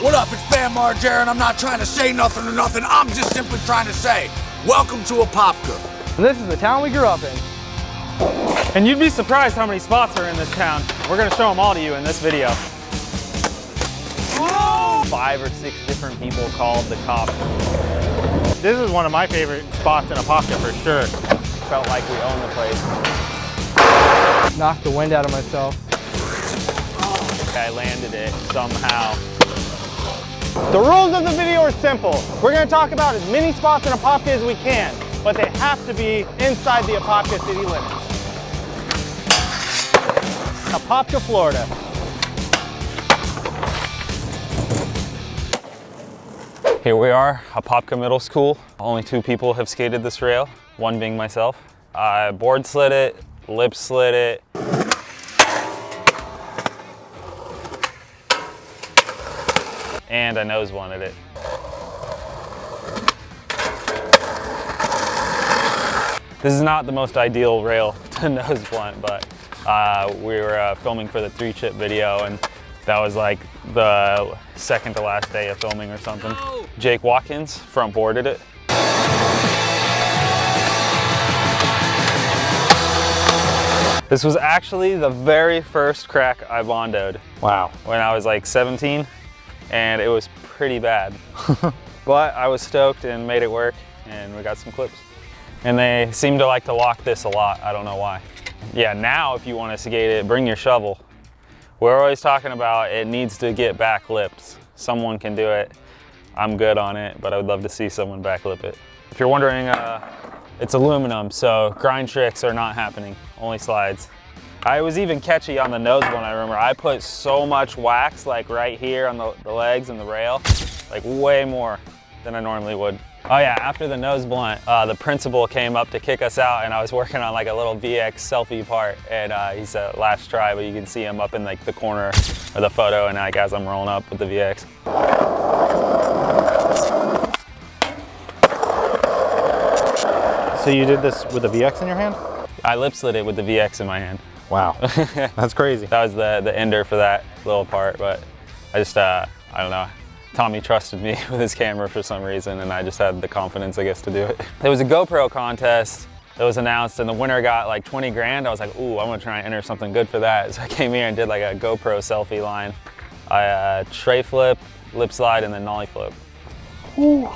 What up, it's Bam Margera, and I'm not trying to say nothing or nothing. I'm just simply trying to say, welcome to Apopka. This is the town we grew up in. And you'd be surprised how many spots are in this town. We're gonna show them all to you in this video. Whoa! 5 or 6 different people called the cops. This is one of my favorite spots in Apopka for sure. Felt like we own the place. Knocked the wind out of myself. I landed it somehow. The rules of the video are simple. We're gonna talk about as many spots in Apopka as we can, but they have to be inside the Apopka city limits. Apopka, Florida. Here we are, Apopka Middle School. Only 2 people have skated this rail, one being myself. I board slid it, lip slid it. And I nose blunted it. This is not the most ideal rail to nose blunt, but we were filming for the 3-chip video, and that was like the second to last day of filming or something. No. Jake Watkins front boarded it. This was actually the very first crack I bondoed. Wow. When I was like 17, and it was pretty bad. But I was stoked and made it work, and we got some clips. And they seem to like to lock this a lot. I don't know why. Yeah, now if you want to skate it, bring your shovel. We're always talking about it needs to get back lipped. Someone can do it. I'm good on it, but I would love to see someone back lip it. If you're wondering, it's aluminum, so grind tricks are not happening, only slides. I was even catchy on the nose one, I remember. I put so much wax like right here on the legs and the rail, like way more than I normally would. Oh yeah, after the nose blunt, the principal came up to kick us out, and I was working on like a little VX selfie part, and he said last try, but you can see him up in like the corner of the photo, and like as I'm rolling up with the VX. So you did this with the VX in your hand? I lip slid it with the VX in my hand. Wow, that's crazy. That was the ender for that little part, but I just, I don't know. Tommy trusted me with his camera for some reason, and I just had the confidence, I guess, to do it. There was a GoPro contest that was announced, and the winner got like 20 grand. I was like, ooh, I'm gonna try and enter something good for that. So I came here and did like a GoPro selfie line. I tray flip, lip slide, and then nollie flip. Ooh.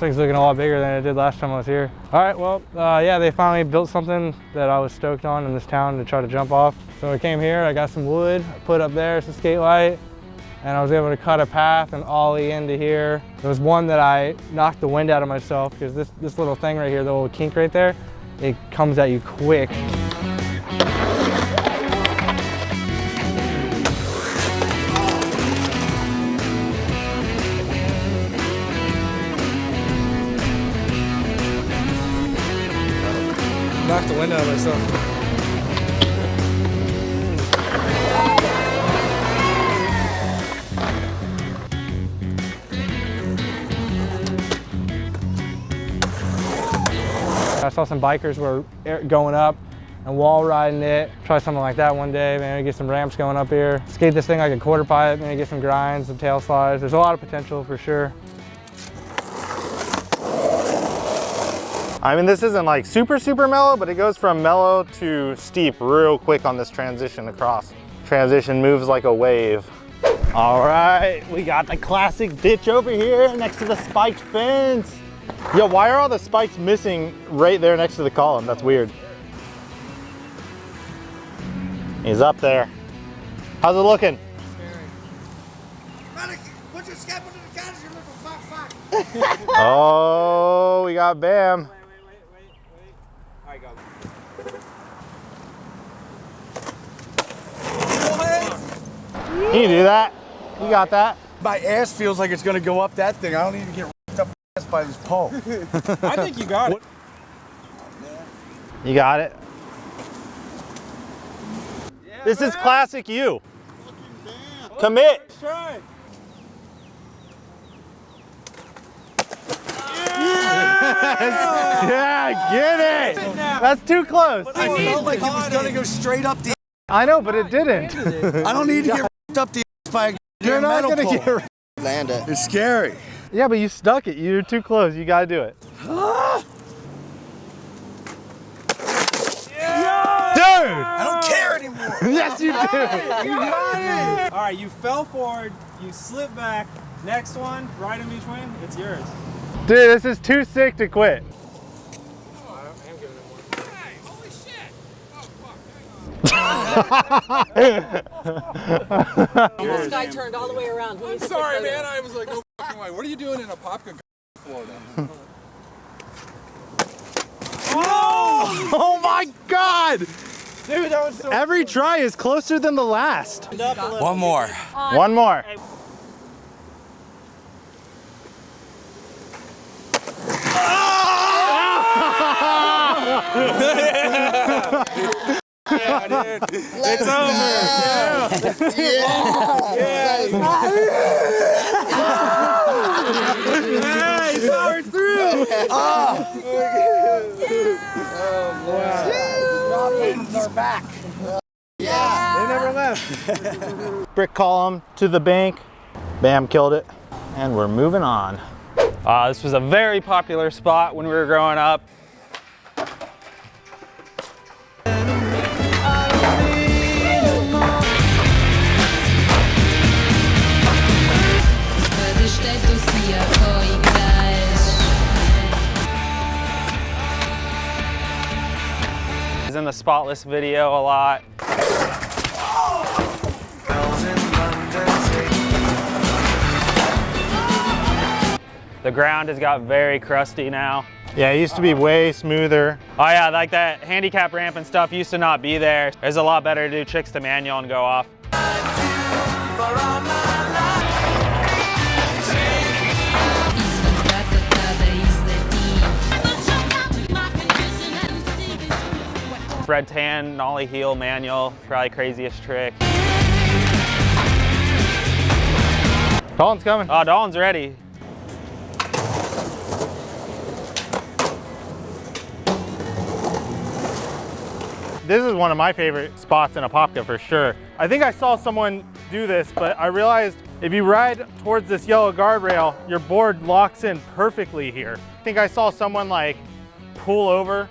Thing's looking a lot bigger than it did last time I was here. All right, well, yeah, they finally built something that I was stoked on in this town to try to jump off. So I came here, I got some wood, I put up there, it's a skate light, and I was able to cut a path and ollie into here. There was one that I knocked the wind out of myself because this little thing right here, the little kink right there, it comes at you quick. Knocked the wind out of myself. I saw some bikers were going up and wall riding it. Try something like that one day, maybe get some ramps going up here. Skate this thing like a quarter pipe, maybe get some grinds, some tail slides. There's a lot of potential for sure. I mean, this isn't like super mellow, but it goes from mellow to steep real quick on this transition across. Transition moves like a wave. All right, we got the classic ditch over here next to the spiked fence. Yo, why are all the spikes missing right there next to the column? That's weird. He's up there. How's it looking? Put your scalpel to the couch, you little fuck. Oh, we got Bam. Can you do that? You got that? My ass feels like it's gonna go up that thing. I don't need to get ripped up ass by this pole. I think you got it. You got it? Yeah, this is classic you. Commit. Let's try. Yes! Yeah, get it! That's too close. I felt like it was gonna go straight up the. I know, but it didn't. I don't need to get up the by a You're not metal gonna pole. get. Land it. It's scary. Yeah, but you stuck it. You're too close. You gotta do it. Dude! I don't care anymore. Yes, you do. You got it! All right, you fell forward, you slipped back. Next one, right in between, it's yours. Dude, this is too sick to quit. This guy turned all the way around. I'm sorry, man. I was like, no fucking way. What are you doing in Apopka, Florida? Oh my God! Dude, that was so Every try is closer than the last. One more. One more. It's over. Hey, power through. They're back. They never left. Brick column to the bank. Bam, killed it. And we're moving on. This was a very popular spot when we were growing up. He's in the Spotless video a lot. The ground has got very crusty now. Yeah, it used to be way smoother. Oh yeah, like that handicap ramp and stuff used to not be there. It's a lot better to do tricks to manual and go off. Fred Tan, nollie heel manual, probably craziest trick. Dalton's coming. Oh, Dalton's ready. This is one of my favorite spots in Apopka for sure. I think I saw someone do this, but I realized if you ride towards this yellow guardrail, your board locks in perfectly here. I think I saw someone like pull over.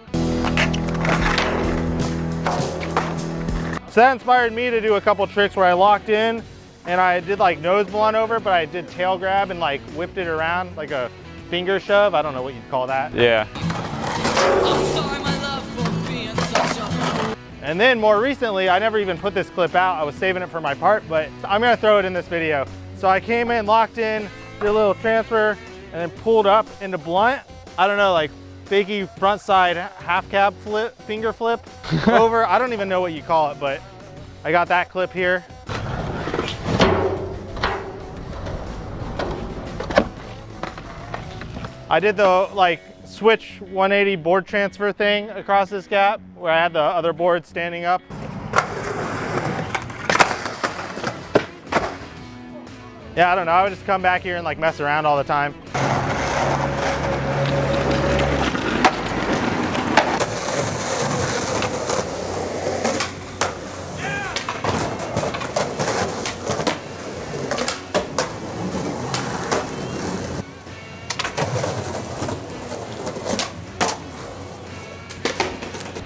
So that inspired me to do a couple tricks where I locked in and I did like nose blunt over, but I did tail grab and like whipped it around like a finger shove. I don't know what you'd call that. Yeah. And then more recently, I never even put this clip out. I was saving it for my part, but I'm gonna throw it in this video. So I came in, locked in, did a little transfer, and then pulled up into blunt. I don't know, like fakey front side half cab flip, finger flip over. I don't even know what you call it, but I got that clip here. I did the like switch 180 board transfer thing across this gap where I had the other board standing up. Yeah, I don't know. I would just come back here and like mess around all the time.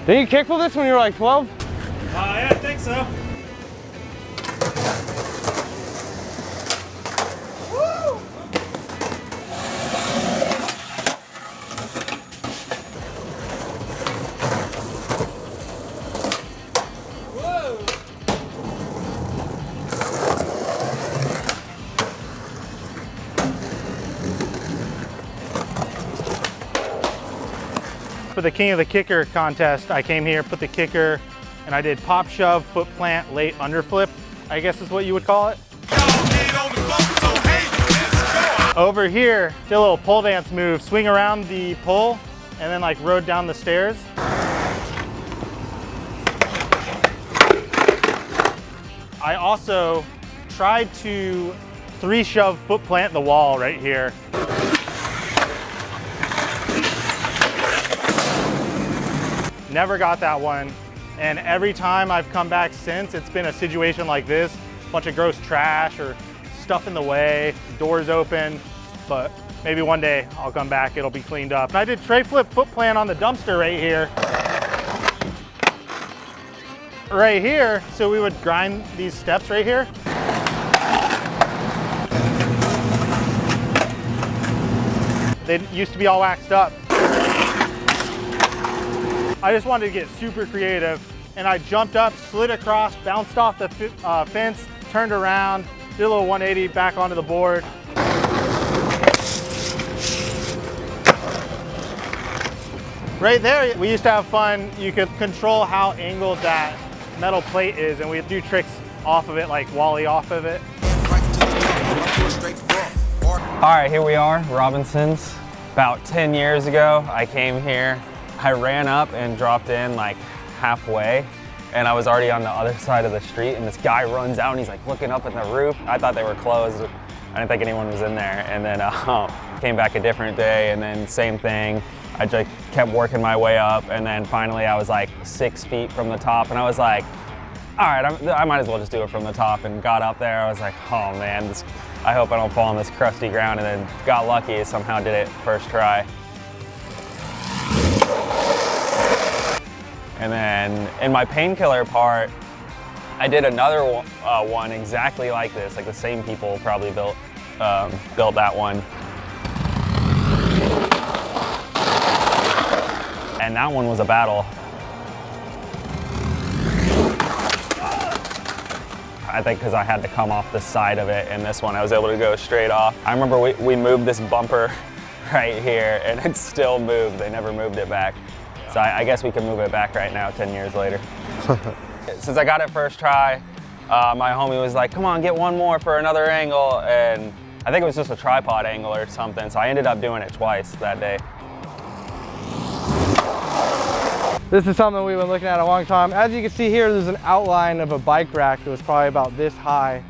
Did you kickflip this when you were like 12? Yeah, I think so. For the King of the Kicker contest, I came here, put the kicker, and I did pop shove, foot plant, late underflip, I guess is what you would call it. Over here, did a little pole dance move, swing around the pole, and then like rode down the stairs. I also tried to 3-shove foot plant the wall right here. never got that one. And every time I've come back since, it's been a situation like this, a bunch of gross trash or stuff in the way, doors open, but maybe one day I'll come back, it'll be cleaned up. And I did tray flip foot plant on the dumpster right here. Right here, so we would grind these steps right here. They used to be all waxed up. I just wanted to get super creative, and I jumped up, slid across, bounced off the fence, turned around, did a little 180 back onto the board. Right there, we used to have fun. You could control how angled that metal plate is, and we'd do tricks off of it, like Wally off of it. All right, here we are, Robinson's. About 10 years ago, I came here. I ran up and dropped in like halfway, and I was already on the other side of the street, and this guy runs out and he's like looking up at the roof. I thought they were closed. I didn't think anyone was in there. And then came back a different day, and then same thing. I just kept working my way up, and then finally I was like 6 feet from the top, and I was like, all right, I might as well just do it from the top, and got up there. I was like, oh man, I hope I don't fall on this crusty ground, and then got lucky, somehow did it first try. And then in my painkiller part, I did another one exactly like this, like the same people probably built that one. And that one was a battle. I think because I had to come off the side of it, and this one I was able to go straight off. I remember we moved this bumper right here, and it still moved. They never moved it back. So I guess we can move it back right now, 10 years later. Since I got it first try, my homie was like, come on, get one more for another angle. And I think it was just a tripod angle or something. So I ended up doing it twice that day. This is something we've been looking at a long time. As you can see here, there's an outline of a bike rack that was probably about this high.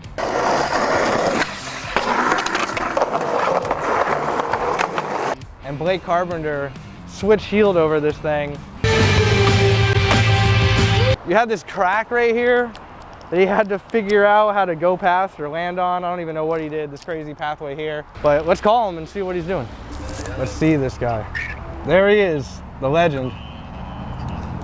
And Blake Carpenter switch heeled over this thing. You had this crack right here that he had to figure out how to go past or land on. I don't even know what he did, this crazy pathway here. But let's call him and see what he's doing. Let's see this guy. There he is, the legend.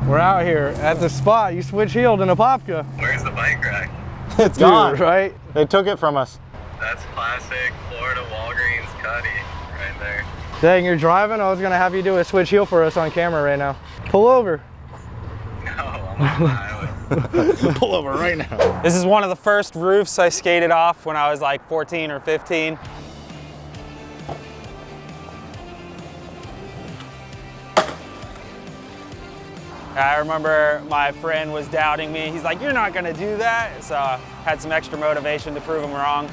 We're out here at the spot you switch heeled in Apopka. Where's the bike rack? It's gone. Right? They took it from us. That's classic Florida Walgreens Cuddy right there. Dang, you're driving? I was gonna have you do a switch heel for us on camera right now. Pull over. No, I'm on the highway. Pull over right now. This is one of the first roofs I skated off when I was like 14 or 15. I remember my friend was doubting me. He's like, you're not gonna do that. So I had some extra motivation to prove him wrong.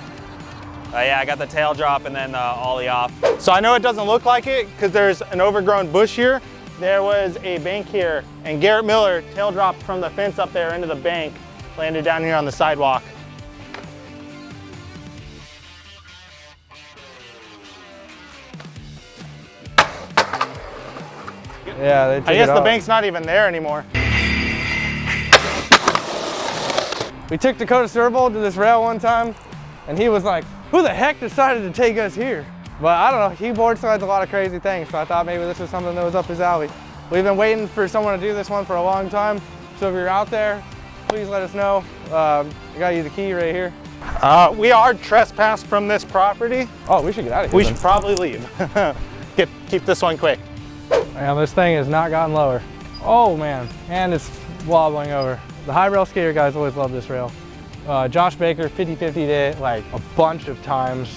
Yeah, I got the tail drop and then the ollie off. So I know it doesn't look like it because there's an overgrown bush here. There was a bank here, and Garrett Miller tail dropped from the fence up there into the bank, landed down here on the sidewalk. Yeah, they took I guess it the off. bank's not even there anymore. We took Dakota Surbold to this rail one time, and he was like, who the heck decided to take us here? But I don't know, he board slides a lot of crazy things, so I thought maybe this was something that was up his alley. We've been waiting for someone to do this one for a long time, so if you're out there, please let us know. I got you the key right here. We are trespassed from this property. Oh, we should get out of here. We should probably leave. Keep this one quick. Man, this thing has not gotten lower. Oh man, and it's wobbling over. The high rail skater guys always love this rail. Josh Baker 50-50'd it like a bunch of times.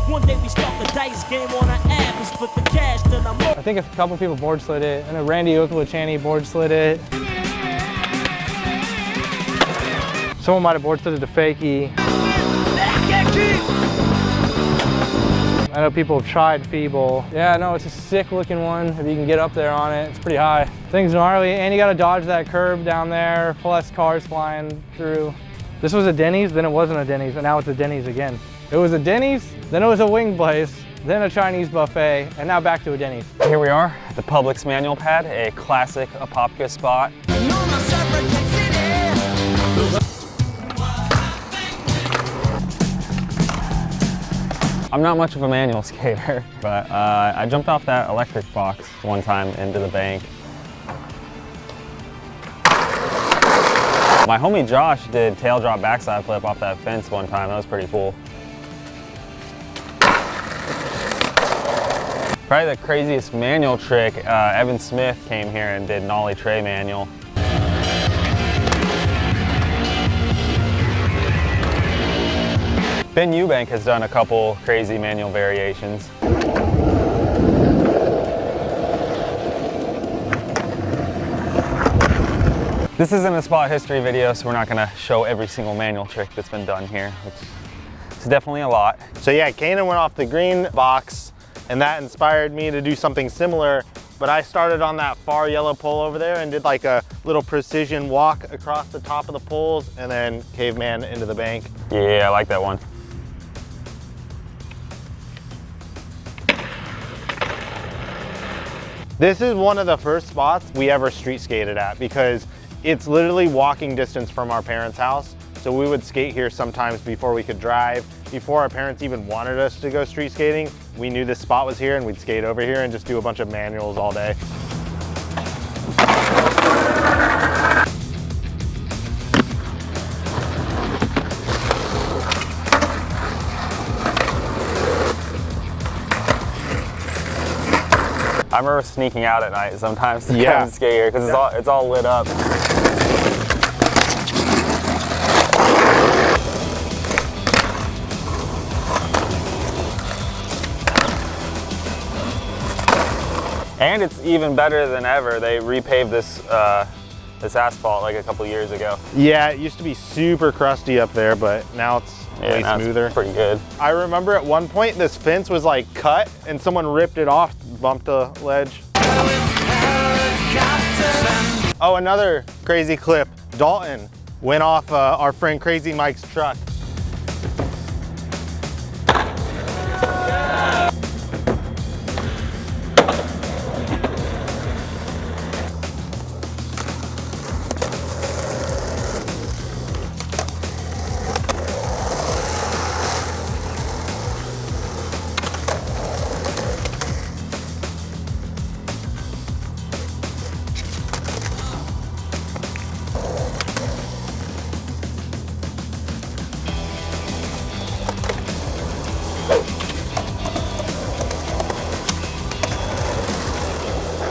One day we start the dice game on our app and split the cash, then I'm I think a couple people board slid it. I know Randy Okolichany board slid it. Someone might have board slid it to Fakey. I know people have tried Feeble. Yeah, no, it's a sick looking one. If you can get up there on it, it's pretty high. Thing's gnarly, and you gotta dodge that curb down there, plus cars flying through. This was a Denny's, then it wasn't a Denny's, and now it's a Denny's again. It was a Denny's, then it was a wing place, then a Chinese buffet, and now back to a Denny's. Here we are at the Publix Manual Pad, a classic Apopka spot. I'm not much of a manual skater, but I jumped off that electric box one time into the bank. My homie Josh did tail drop backside flip off that fence one time. That was pretty cool. Probably the craziest manual trick, Evan Smith came here and did nollie tray manual. Ben Eubank has done a couple crazy manual variations. This isn't a spot history video, so we're not gonna show every single manual trick that's been done here, which is definitely a lot. So yeah, Kanaan went off the green box, and that inspired me to do something similar, but I started on that far yellow pole over there and did like a little precision walk across the top of the poles and then caveman into the bank. Yeah, I like that one. This is one of the first spots we ever street skated at because it's literally walking distance from our parents' house. So we would skate here sometimes before we could drive. Before our parents even wanted us to go street skating, we knew this spot was here and we'd skate over here and just do a bunch of manuals all day. I remember sneaking out at night sometimes to come and skate here because it's all lit up. And it's even better than ever. They repaved this this asphalt like a couple years ago. Yeah, it used to be super crusty up there, but now it's way smoother. Pretty good. I remember at one point this fence was like cut and someone ripped it off, bumped the ledge. Oh, another crazy clip. Dalton went off our friend Crazy Mike's truck.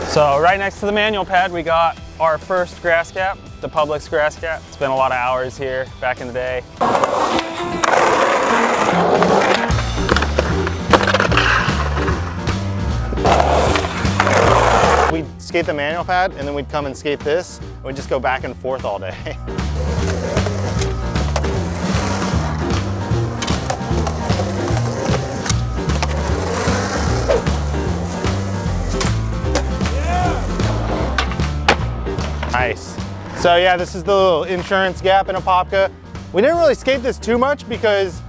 So right next to the manual pad, we got our first grass gap, the Publix grass gap. Spent a lot of hours here back in the day. We'd skate the manual pad and then we'd come and skate this. And we'd just go back and forth all day. Nice. So yeah, this is the little insurance gap in Apopka. We didn't really skate this too much because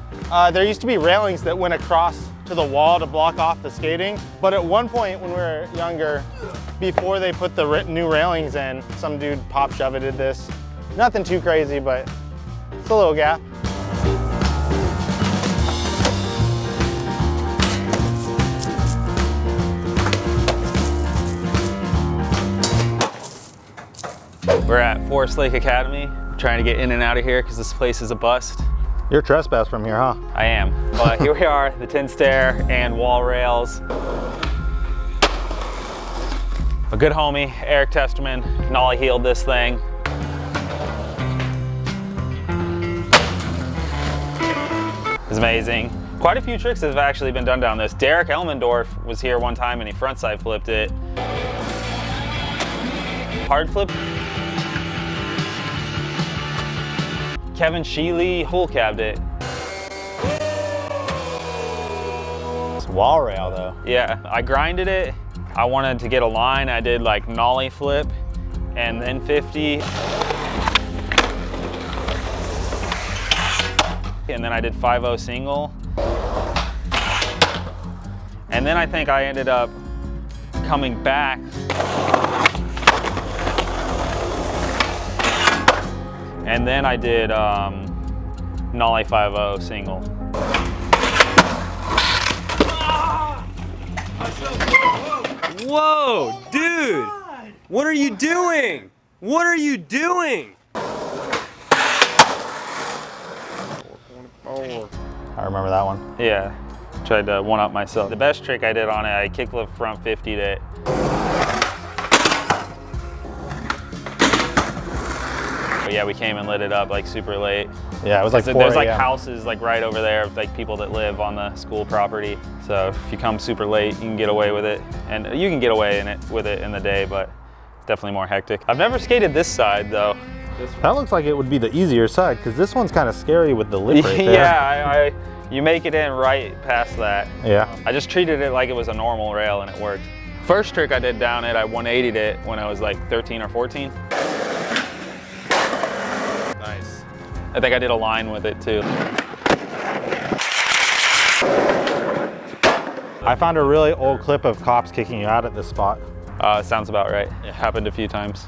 there used to be railings that went across to the wall to block off the skating. But at one point when we were younger, before they put the new railings in, some dude pop shoveted this. Nothing too crazy, but it's a little gap. We're at Forest Lake Academy, trying to get in and out of here because this place is a bust. You're trespassed from here, huh? I am, but here we are, the tin stair and wall rails. A good homie, Eric Testerman, nollie heeled this thing. It's amazing. Quite a few tricks have actually been done down this. Derek Elmendorf was here one time and he frontside flipped it. Hard flip. Kevin Sheely hole cabbed it. It's wall rail though. Yeah, I grinded it. I wanted to get a line. I did like nollie flip and then 50. And then I did 5-0 single. And then I think I ended up coming back. And then I did nollie 5-0 single. Whoa, dude! What are you doing? What are you doing? I remember that one. Yeah, tried to one-up myself. The best trick I did on it, I kickflip front 50'd it. But yeah, we came and lit it up like super late. Yeah, it was like 4 There's like a.m. houses like right over there, like people that live on the school property. So if you come super late, you can get away with it. And you can get away with it in the day, but definitely more hectic. I've never skated this side though. That looks like it would be the easier side because this one's kind of scary with the lip right there. Yeah, you make it in right past that. Yeah. I just treated it like it was a normal rail and it worked. First trick I did down it, I 180'd it when I was like 13 or 14. Nice. I think I did a line with it too. I found a really old clip of cops kicking you out at this spot. Sounds about right. It happened a few times.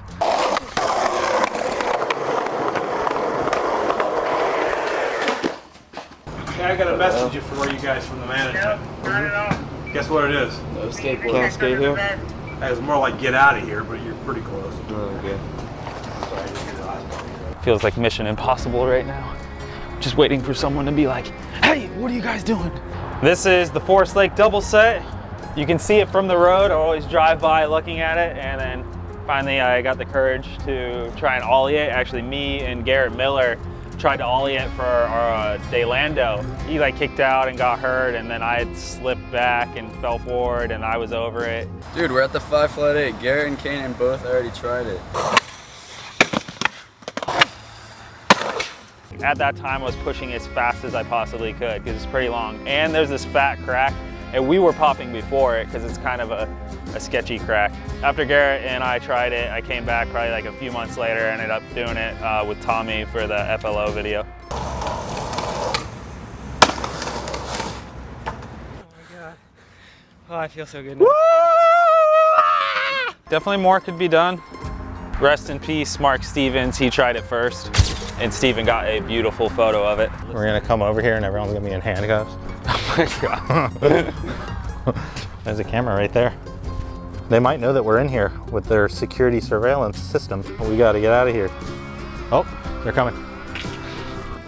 I got a message for you guys from the management. Guess what it is? No skateboard. Can't skate here? It's more like get out of here, but you're pretty close. Okay. Feels like Mission Impossible right now. Just waiting for someone to be like, hey, what are you guys doing? This is the Forest Lake double set. You can see it from the road. I always drive by looking at it, and then finally I got the courage to try and ollie it. Actually, me and Garrett Miller tried to ollie it for our Daylando. He like kicked out and got hurt, and then I had slipped back and fell forward, and I was over it. Dude, we're at the 5 flat 8. Garrett and Kanaan both already tried it. At that time, I was pushing as fast as I possibly could because it's pretty long. And there's this fat crack, and we were popping before it because it's kind of a sketchy crack. After Garrett and I tried it, I came back probably like a few months later, ended up doing it with Tommy for the FLO video. Oh my God. Oh, I feel so good now. Definitely more could be done. Rest in peace, Mark Stevens. He tried it first, and Steven got a beautiful photo of it. We're gonna come over here and everyone's gonna be in handcuffs. Oh my God. There's a camera right there. They might know that we're in here with their security surveillance system. We gotta get out of here. Oh, they're coming.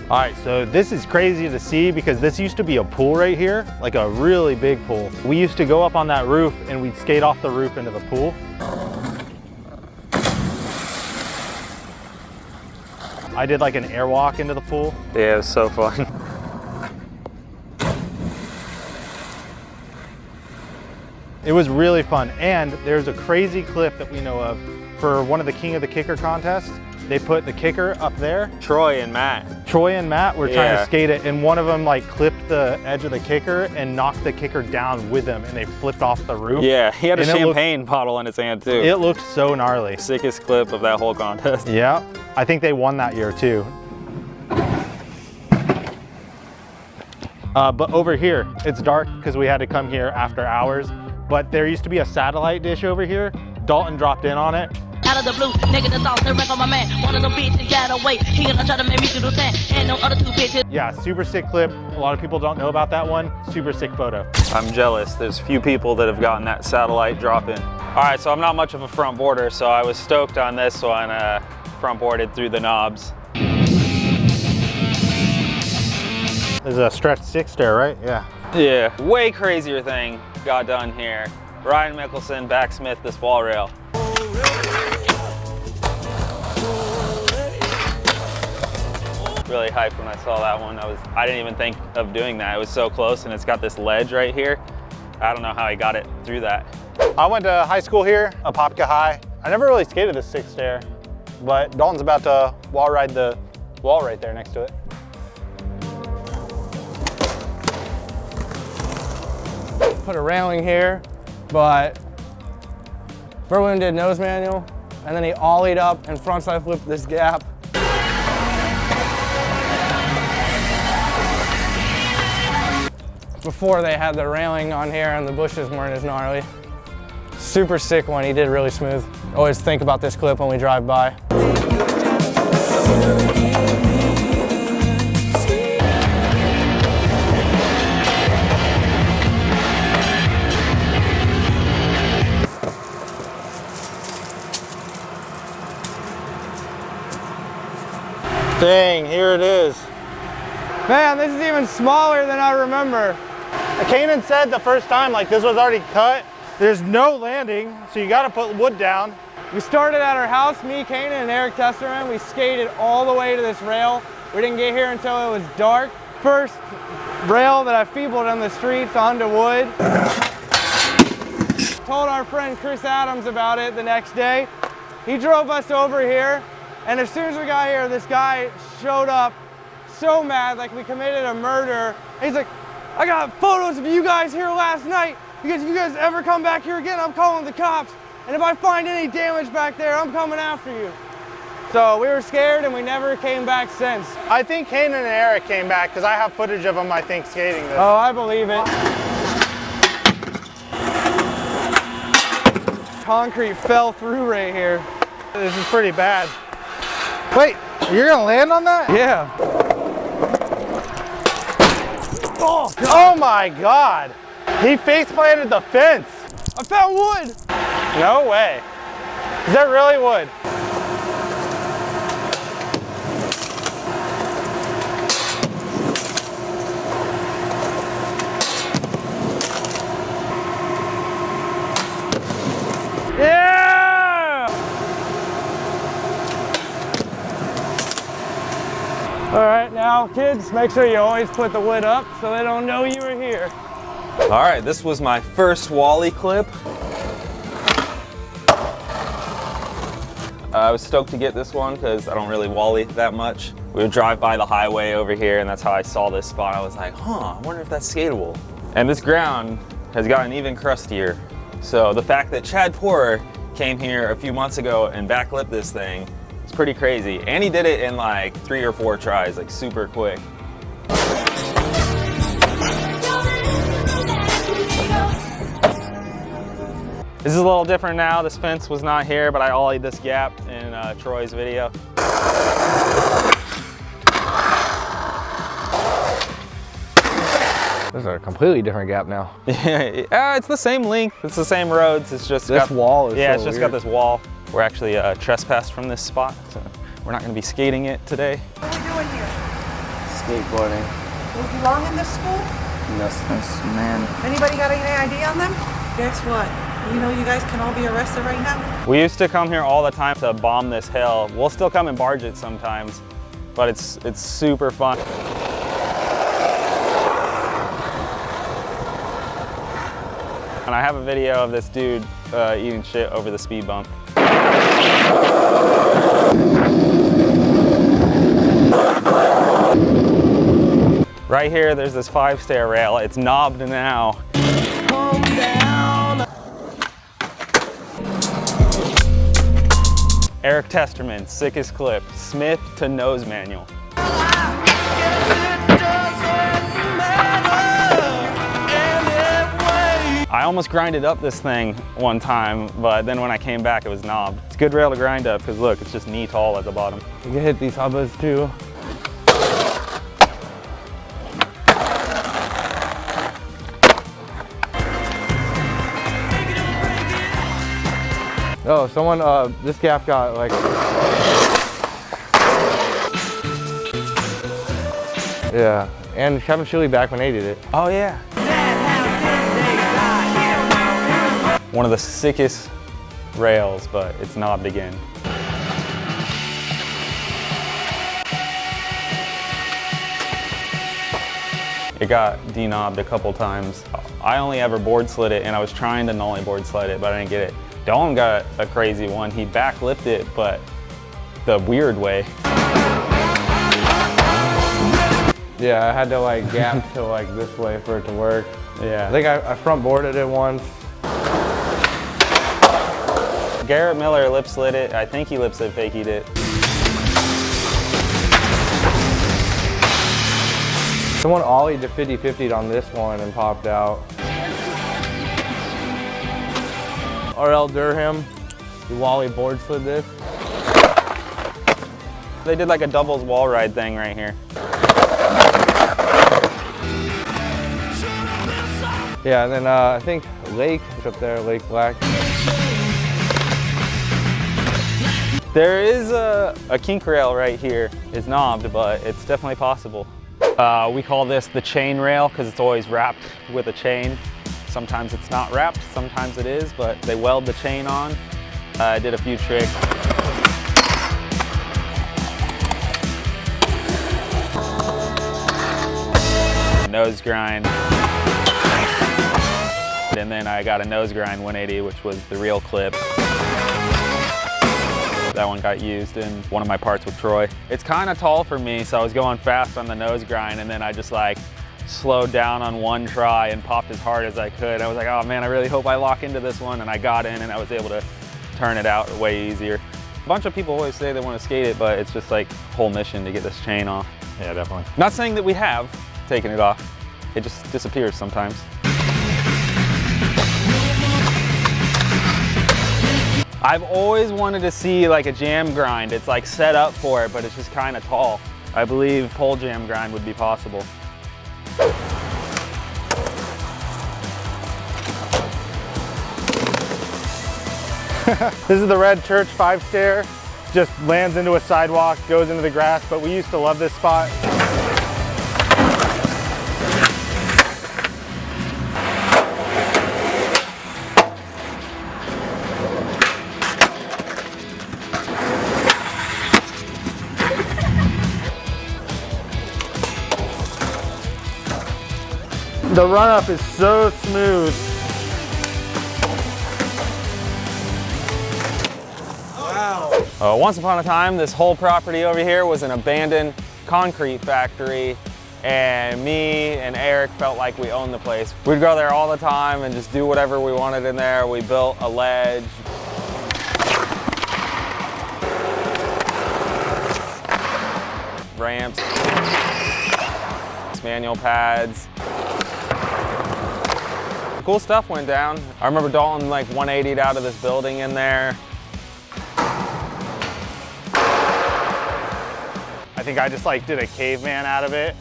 All right, so this is crazy to see because this used to be a pool right here, like a really big pool. We used to go up on that roof and we'd skate off the roof into the pool. I did like an airwalk into the pool. Yeah, it was so fun. It was really fun, and there's a crazy clip that we know of for one of the King of the Kicker contests. They put the kicker up there. Troy and Matt Were trying to skate it, and one of them like clipped the edge of the kicker and knocked the kicker down with them, and they flipped off the roof. Yeah, he had a champagne bottle in his hand too. It looked so gnarly. Sickest clip of that whole contest. Yeah, I think they won that year too. But over here, it's dark because we had to come here after hours. But there used to be a satellite dish over here. Dalton dropped in on it. Out of the blue, nigga, that's all the wreck on my man. One of them bitches got away. He gonna try to make me do the same. And no other two bitches. Yeah, super sick clip. A lot of people don't know about that one. Super sick photo. I'm jealous. There's few people that have gotten that satellite drop in. All right, so I'm not much of a front boarder, so I was stoked on this one. Front boarded through the knobs. There's a stretch 6 there, right? Yeah. Yeah, way crazier thing got done here. Ryan Mickelson backsmith this wall rail. Really hyped when I saw that one. I didn't even think of doing that. It was so close, and it's got this ledge right here. I don't know how he got it through that. I went to high school here, Apopka High. I never really skated the 6 stair, but Dalton's about to wall ride the wall right there next to it. Put a railing here, but William did nose manual, and then he ollied up and frontside flipped this gap. before they had the railing on here and the bushes weren't as gnarly. Super sick one, he did really smooth. Always think about this clip when we drive by. Dang, here it is. Man, this is even smaller than I remember. Kanaan said the first time, like, this was already cut. There's no landing, so you gotta put wood down. We started at our house, me, Kanaan, and Eric Testerman. We skated all the way to this rail. We didn't get here until it was dark. First rail that I feebled on the streets onto wood. Told our friend Chris Adams about it the next day. He drove us over here, and as soon as we got here, this guy showed up so mad, like we committed a murder. He's like, I got photos of you guys here last night, because if you guys ever come back here again, I'm calling the cops. And if I find any damage back there, I'm coming after you. So we were scared and we never came back since. I think Kanaan and Eric came back because I have footage of them, I think, skating this. Oh, I believe it. Concrete fell through right here. This is pretty bad. Wait, you're gonna land on that? Yeah. Oh, oh my God. He face planted the fence. I found wood. No way. Is that really wood? Yeah! All right, now kids, make sure you always put the wood up so they don't know you were here. All right, this was my first Wallie clip. I was stoked to get this one because I don't really Wallie that much. We would drive by the highway over here and that's how I saw this spot. I was like, huh, I wonder if that's skatable. And this ground has gotten even crustier. So the fact that Chad Porter came here a few months ago and backlipped this thing is pretty crazy. And he did it in like 3 or 4 tries, like super quick. This is a little different now. This fence was not here, but I ollied this gap in Troy's video. This is a completely different gap now. Yeah, it's the same length. It's the same roads. It's just this wall is yeah, so it's just weird. got this wall. We're actually trespassed from this spot, so we're not going to be skating it today. What are we doing here? Skateboarding. Do you belong in this school? Yes, man. Anybody got any idea on them? Guess what? You know you guys can all be arrested right now? We used to come here all the time to bomb this hill. We'll still come and barge it sometimes, but it's super fun. And I have a video of this dude eating shit over the speed bump. Right here, there's this 5-stair rail. It's knobbed now. Calm down. Eric Testerman, sickest clip. Smith to nose manual. I almost grinded up this thing one time, but then when I came back, it was knobbed. It's a good rail to grind up because look, it's just knee tall at the bottom. You can hit these hubbas too. Oh, someone, this gap got like... Yeah, and Kevin Shiley back when they did it. Oh yeah. One of the sickest rails, but it's knobbed again. It got de-knobbed a couple times. I only ever board slid it and I was trying to nollie board slide it, but I didn't get it. Dalton got a crazy one. He backlipped it, but the weird way. Yeah, I had to like gap to like this way for it to work. Yeah. I think I front boarded it once. Garrett Miller lip slid it. I think he lip slid fakied it. Someone ollied to 50-50'd on this one and popped out. R.L. Durham, the Wallie board slid this. They did like a doubles wall ride thing right here. Yeah, and then I think Lake is up there, Lake Black. There is a kink rail right here. It's knobbed, but it's definitely possible. We call this the chain rail because it's always wrapped with a chain. Sometimes it's not wrapped, sometimes it is, but they weld the chain on. I did a few tricks. Nose grind. And then I got a nose grind 180, which was the real clip. That one got used in one of my parts with Troy. It's kind of tall for me, so I was going fast on the nose grind, and then I just like slowed down on one try and popped as hard as I could. I was like, oh man, I really hope I lock into this one, and I got in and I was able to turn it out way easier. A bunch of people always say they want to skate it, but it's just like whole mission to get this chain off. Yeah, definitely. Not saying that we have taken it off. It just disappears sometimes. I've always wanted to see like a jam grind. It's like set up for it, but it's just kind of tall. I believe pole jam grind would be possible. This is the Red Church 5-stair. Just lands into a sidewalk, goes into the grass, but we used to love this spot. The run-up is so smooth. Wow. Once upon a time, this whole property over here was an abandoned concrete factory, and me and Eric felt like we owned the place. We'd go there all the time and just do whatever we wanted in there. We built a ledge. Ramps, manual pads. Cool stuff went down. I remember Dalton like 180'd out of this building in there. I think I just like did a caveman out of it.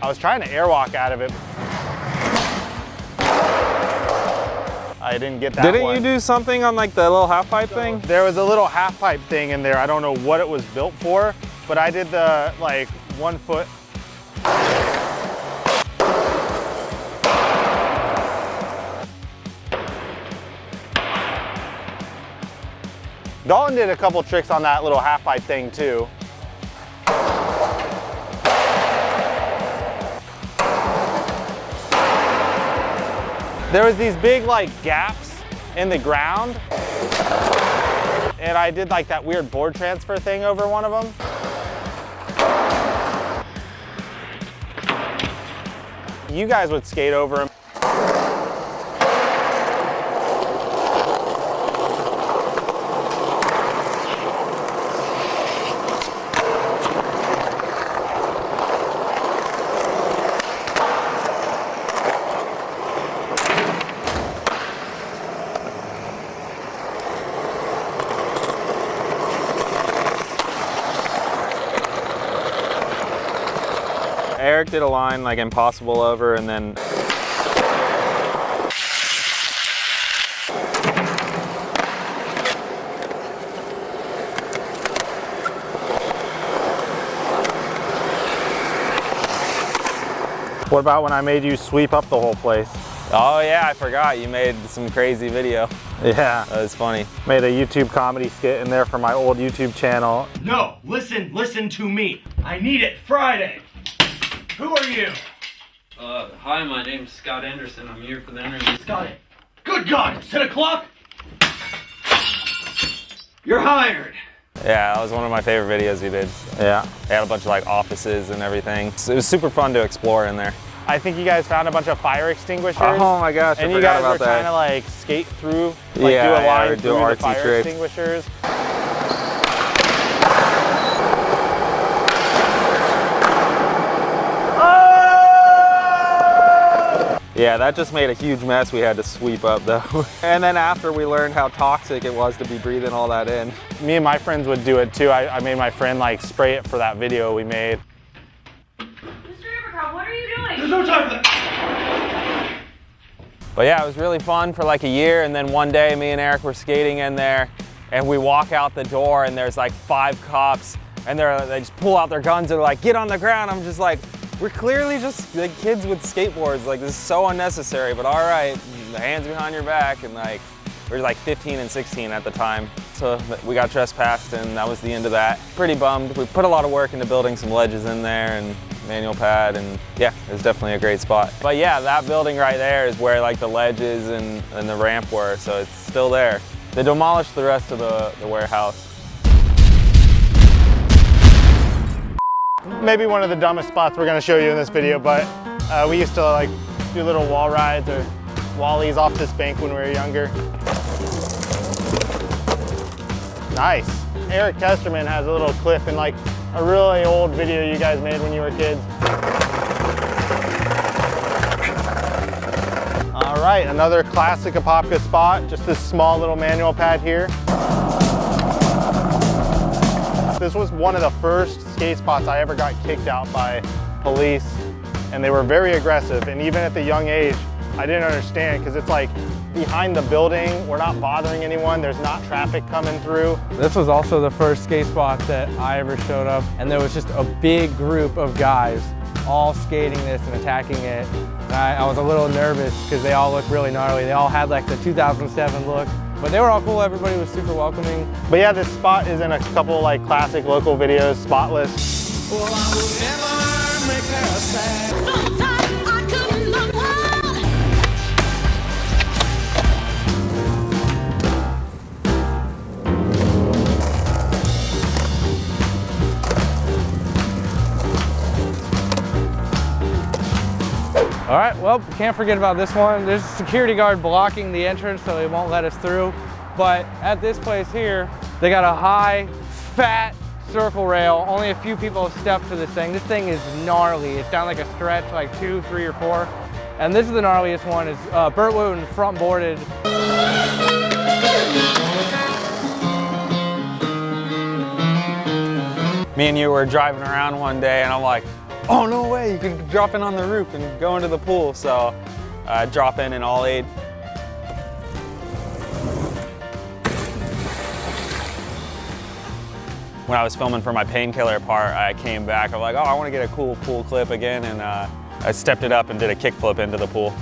I was trying to airwalk out of it. I didn't get that Didn't one. you do something on like the little half pipe thing? There was a little half pipe thing in there. I don't know what it was built for, but I did the like 1 foot. Dalton did a couple tricks on that little half pipe thing too. There was these big like gaps in the ground, and I did like that weird board transfer thing over one of them. You guys would skate over them. Eric did a line like impossible over, and then What about when I made you sweep up the whole place? oh yeah, I forgot you made some crazy video. Yeah. That was funny. Made a YouTube comedy skit in there for my old YouTube channel. No, listen to me. I need it Friday. Who are you? Hi, my name's Scott Anderson. I'm here for the interview. Scott. Good God, it's 10 o'clock? You're hired. Yeah, that was one of my favorite videos we did. Yeah. They had a bunch of like offices and everything. So it was super fun to explore in there. I think you guys found a bunch of fire extinguishers. Oh my gosh, I and you forgot guys were about trying that. to like skate through, like Yeah, do a yeah, line or do through the artsy fire tricks. extinguishers. Yeah, that just made a huge mess we had to sweep up though. And then after we learned how toxic it was to be breathing all that in. Me and my friends would do it too. I made my friend like spray it for that video we made. Mr. Abercrombie, what are you doing? There's no time for that. But yeah, it was really fun for like a year, and then one day me and Eric were skating in there and we walk out the door and there's like 5 cops and they just pull out their guns and they're like, get on the ground. I'm just like, we're clearly just like kids with skateboards. Like, this is so unnecessary, but all right, the hands behind your back. And like, we were like 15 and 16 at the time. So we got trespassed and that was the end of that. Pretty bummed. We put a lot of work into building some ledges in there and manual pad, and yeah, it was definitely a great spot. But yeah, that building right there is where like the ledges and the ramp were, so it's still there. They demolished the rest of the warehouse. Maybe one of the dumbest spots we're gonna show you in this video, but we used to like do little wall rides or wallies off this bank when we were younger. Nice. Eric Testerman has a little clip in like a really old video you guys made when you were kids. All right, another classic Apopka spot, just this small little manual pad here. This was one of the first skate spots I ever got kicked out by police, and they were very aggressive, and even at the young age, I didn't understand, because it's like behind the building, we're not bothering anyone, there's not traffic coming through. This was also the first skate spot that I ever showed up, and there was just a big group of guys all skating this and attacking it. And I was a little nervous because they all looked really gnarly. They all had like the 2007 look, but they were all cool. Everybody was super welcoming. But yeah, this spot is in a couple like classic local videos, Spotless. Well, I would never make her sad. Sometimes I couldn't look wild. All right, well, can't forget about this one. There's a security guard blocking the entrance, so they won't let us through. But at this place here, they got a high, fat circle rail. Only a few people have stepped to this thing. This thing is gnarly. It's down like a stretch, like 2, 3, or 4. And this is the gnarliest one, is Burt Wooten front boarded. Me and you were driving around one day and I'm like, oh, no way, you can drop in on the roof and go into the pool. So drop in and all aid. When I was filming for my painkiller part, I came back, I'm like, oh, I want to get a cool pool clip again. And I stepped it up and did a kickflip into the pool.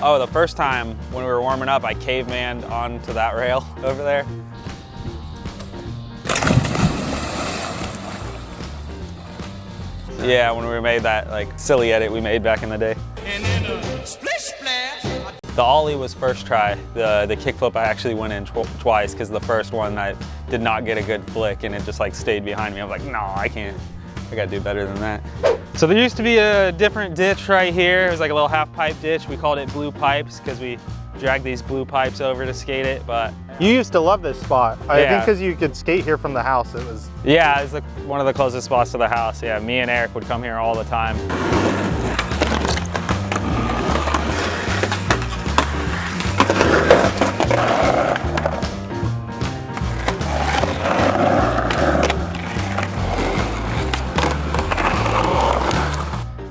Oh, the first time when we were warming up, I cavemaned onto that rail over there. Yeah, when we made that like silly edit we made back in the day. And then a splish splash. The ollie was first try. The kickflip I actually went in twice, because the first one I did not get a good flick and it just like stayed behind me. I was like, no, I can't. I gotta do better than that. So there used to be a different ditch right here. It was like a little half pipe ditch. We called it blue pipes because we dragged these blue pipes over to skate it, but. You used to love this spot. I Yeah. think because you could skate here from the house, it was. Yeah, it's like one of the closest spots to the house. Yeah, me and Eric would come here all the time.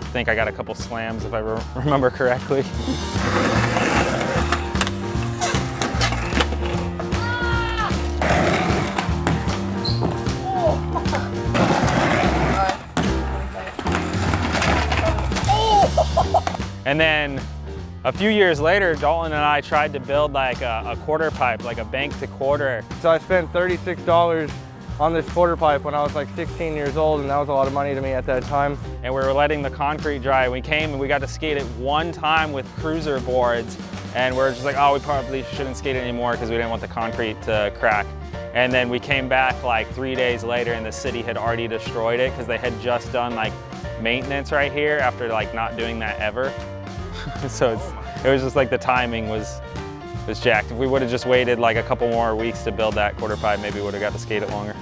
I think I got a couple slams if I remember correctly. And then a few years later, Dalton and I tried to build like a quarter pipe, like a bank to quarter. So I spent $36 on this quarter pipe when I was like 16 years old, and that was a lot of money to me at that time. And we were letting the concrete dry. We came and we got to skate it one time with cruiser boards, and we're just like, oh, we probably shouldn't skate it anymore because we didn't want the concrete to crack. And then we came back like 3 days later and the city had already destroyed it because they had just done like maintenance right here after like not doing that ever. So it was just like the timing was jacked. If we would have just waited like a couple more weeks to build that quarter pipe, maybe we would have got to skate it longer.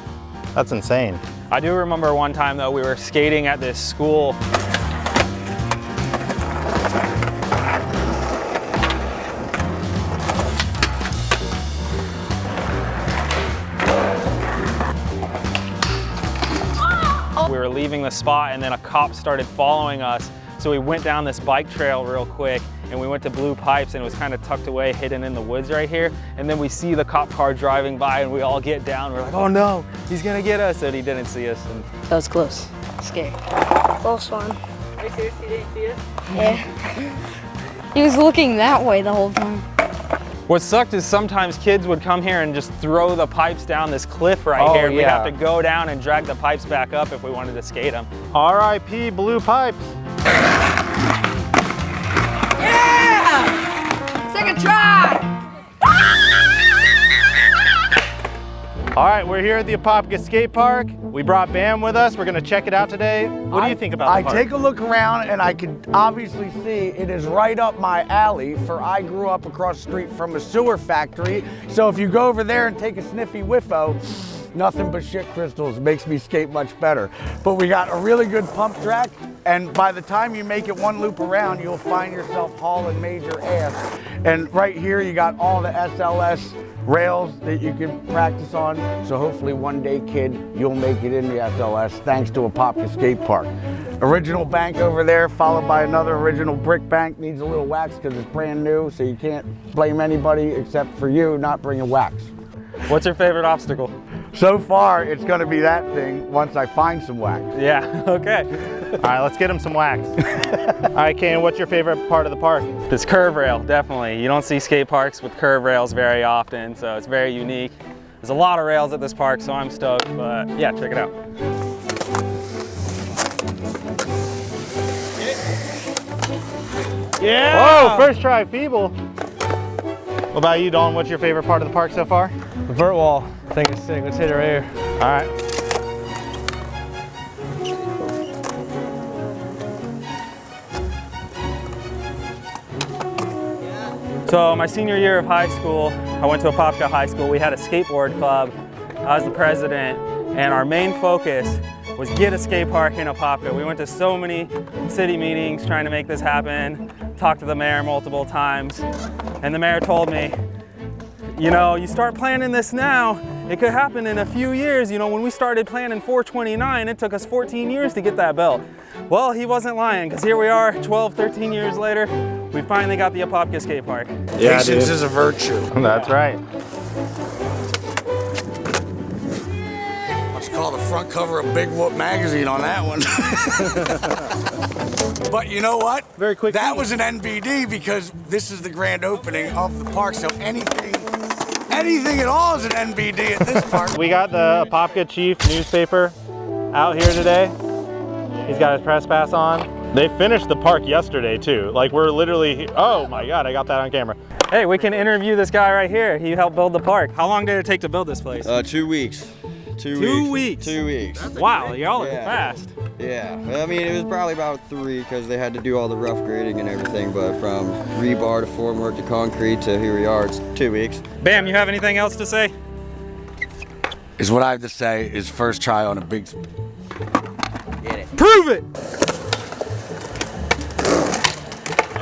That's insane. I do remember one time though, we were skating at this school. We were leaving the spot and then a cop started following us. So we went down this bike trail real quick and we went to Blue Pipes and it was kind of tucked away, hidden in the woods right here. And then we see the cop car driving by and we all get down. We're like, oh no, he's gonna get us. And he didn't see us. And that was close. Scary. Close one. Are you serious? You didn't see us? Yeah. He was looking that way the whole time. What sucked is sometimes kids would come here and just throw the pipes down this cliff right here. And we'd have to go down and drag the pipes back up if we wanted to skate them. R.I.P. Blue Pipes. Yeah! Second try! All right, we're here at the Apopka Skate Park. We brought Bam with us. We're gonna check it out today. What do you think about the park? I take a look around and I can obviously see it is right up my alley, for I grew up across the street from a sewer factory. So if you go over there and take a sniffy whiffo, nothing but shit crystals. Makes me skate much better. But we got a really good pump track, and by the time you make it one loop around, you'll find yourself hauling major ass. And right here you got all the SLS rails that you can practice on. So hopefully one day, kid, you'll make it in the SLS thanks to Apopka Skate Park. Original bank over there, followed by another original brick bank. Needs a little wax because it's brand new, so you can't blame anybody except for you not bringing wax. What's your favorite obstacle? So far, it's gonna be that thing once I find some wax. Yeah, okay. All right, let's get him some wax. All right, Kanaan, what's your favorite part of the park? This curve rail, definitely. You don't see skate parks with curve rails very often, so it's very unique. There's a lot of rails at this park, so I'm stoked, but yeah, check it out. Yeah! Whoa, first try, feeble. What about you, Dalton? What's your favorite part of the park so far? The vert wall. I think it's sick. Let's hit it right here. All right. So my senior year of high school, I went to Apopka High School. We had a skateboard club. I was the president, and our main focus was get a skate park in Apopka. We went to so many city meetings trying to make this happen, talked to the mayor multiple times, and the mayor told me, you know, you start planning this now, it could happen in a few years. You know, when we started planning 429, it took us 14 years to get that built. Well, he wasn't lying, because here we are 12, 13 years later, we finally got the Apopka Skate Park. Yeah, Patience is a virtue. That's right. Let's call the front cover of Big Whoop magazine on that one. But you know what? Very quick. That was an NBD because this is the grand opening of the park, so anything at all is an NBD at this park. We got the Apopka Chief newspaper out here today. He's got his press pass on. They finished the park yesterday too. Like we're literally, oh my God, I got that on camera. Hey, we can interview this guy right here. He helped build the park. How long did it take to build this place? 2 weeks. 2 weeks? 2 weeks. Wow, y'all are fast. Yeah, I mean, it was probably about 3 because they had to do all the rough grading and everything, but from rebar to formwork to concrete to here we are, it's 2 weeks. Bam, you have anything else to say? Is what I have to say is first try on a big... Get it. Prove it!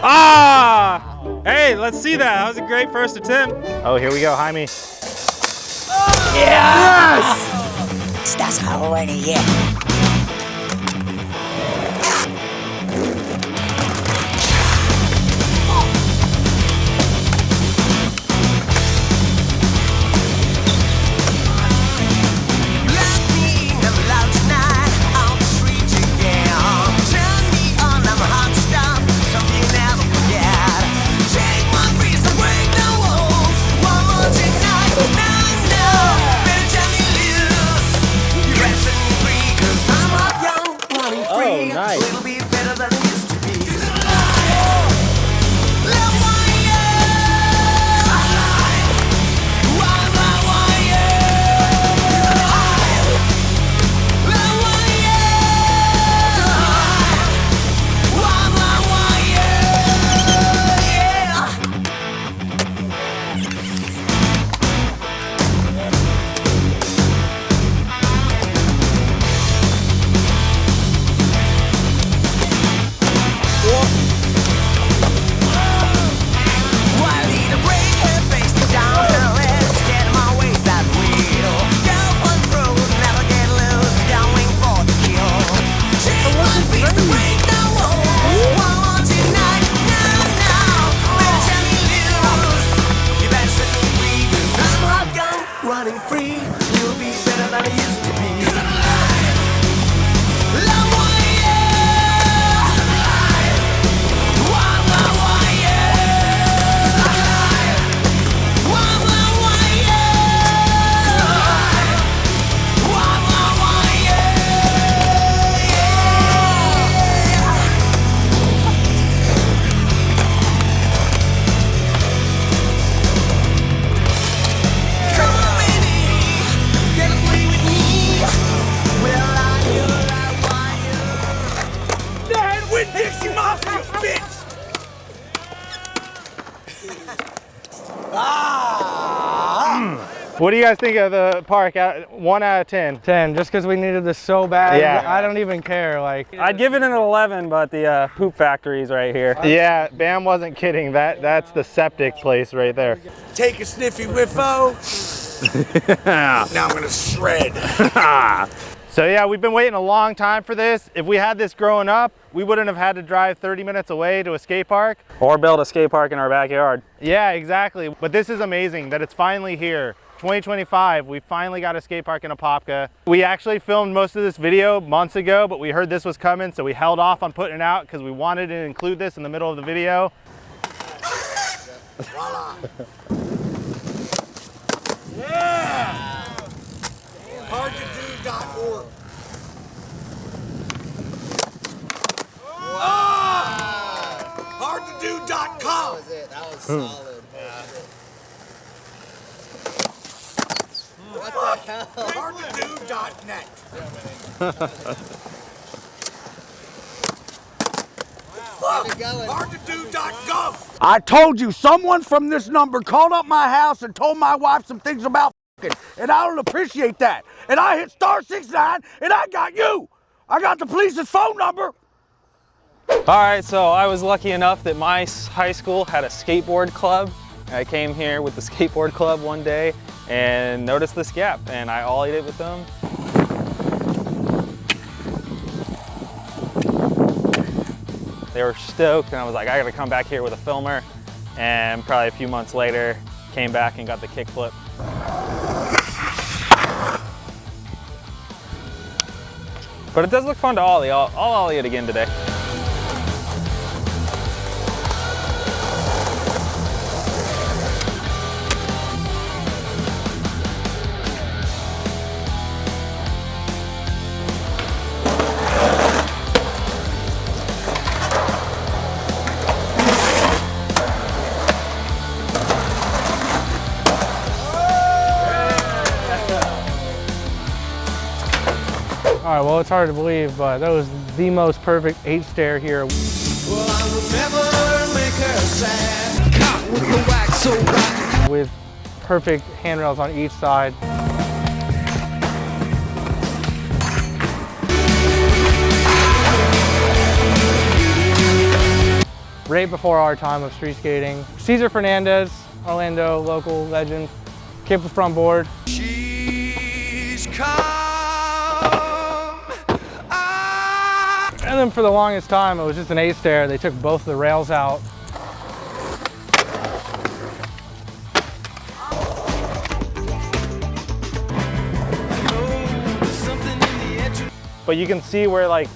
Ah! Hey, let's see that. That was a great first attempt. Oh, here we go, Jaime. Yes! Estás already here. Cause What do you guys think of the park? 1 out of 10? 10, just because we needed this so bad. Yeah. I don't even care. Like, I'd give it an 11, but the poop factory's right here. Yeah, Bam wasn't kidding. That's the septic place right there. Take a sniffy whiffo. Now I'm gonna shred. So yeah, we've been waiting a long time for this. If we had this growing up, we wouldn't have had to drive 30 minutes away to a skate park. Or build a skate park in our backyard. Yeah, exactly. But this is amazing that it's finally here. 2025, we finally got a skate park in Apopka. We actually filmed most of this video months ago, but we heard this was coming, so we held off on putting it out because we wanted to include this in the middle of the video. Yeah! HardToDo.org. HardToDo.com. That was solid. What the hell? HardToDo.net. HardToDo.gov. I told you, someone from this number called up my house and told my wife some things about f***ing, and I don't appreciate that. And I hit *69, and I got you. I got the police's phone number. All right, so I was lucky enough that my high school had a skateboard club. I came here with the skateboard club one day and noticed this gap, and I ollied it with them. They were stoked, and I was like, I gotta come back here with a filmer. And probably a few months later, came back and got the kickflip. But it does look fun to ollie. I'll ollie it again today. all right, well, it's hard to believe, but that was the most perfect 8-stair here. Well, I will never make her sad. Caught with the wax so rotten. With perfect handrails on each side. Right before our time of street skating. Cesar Fernandez, Orlando local legend, kept the front board. She's come. And then for the longest time, it was just an 8-stair. They took both the rails out. But you can see where like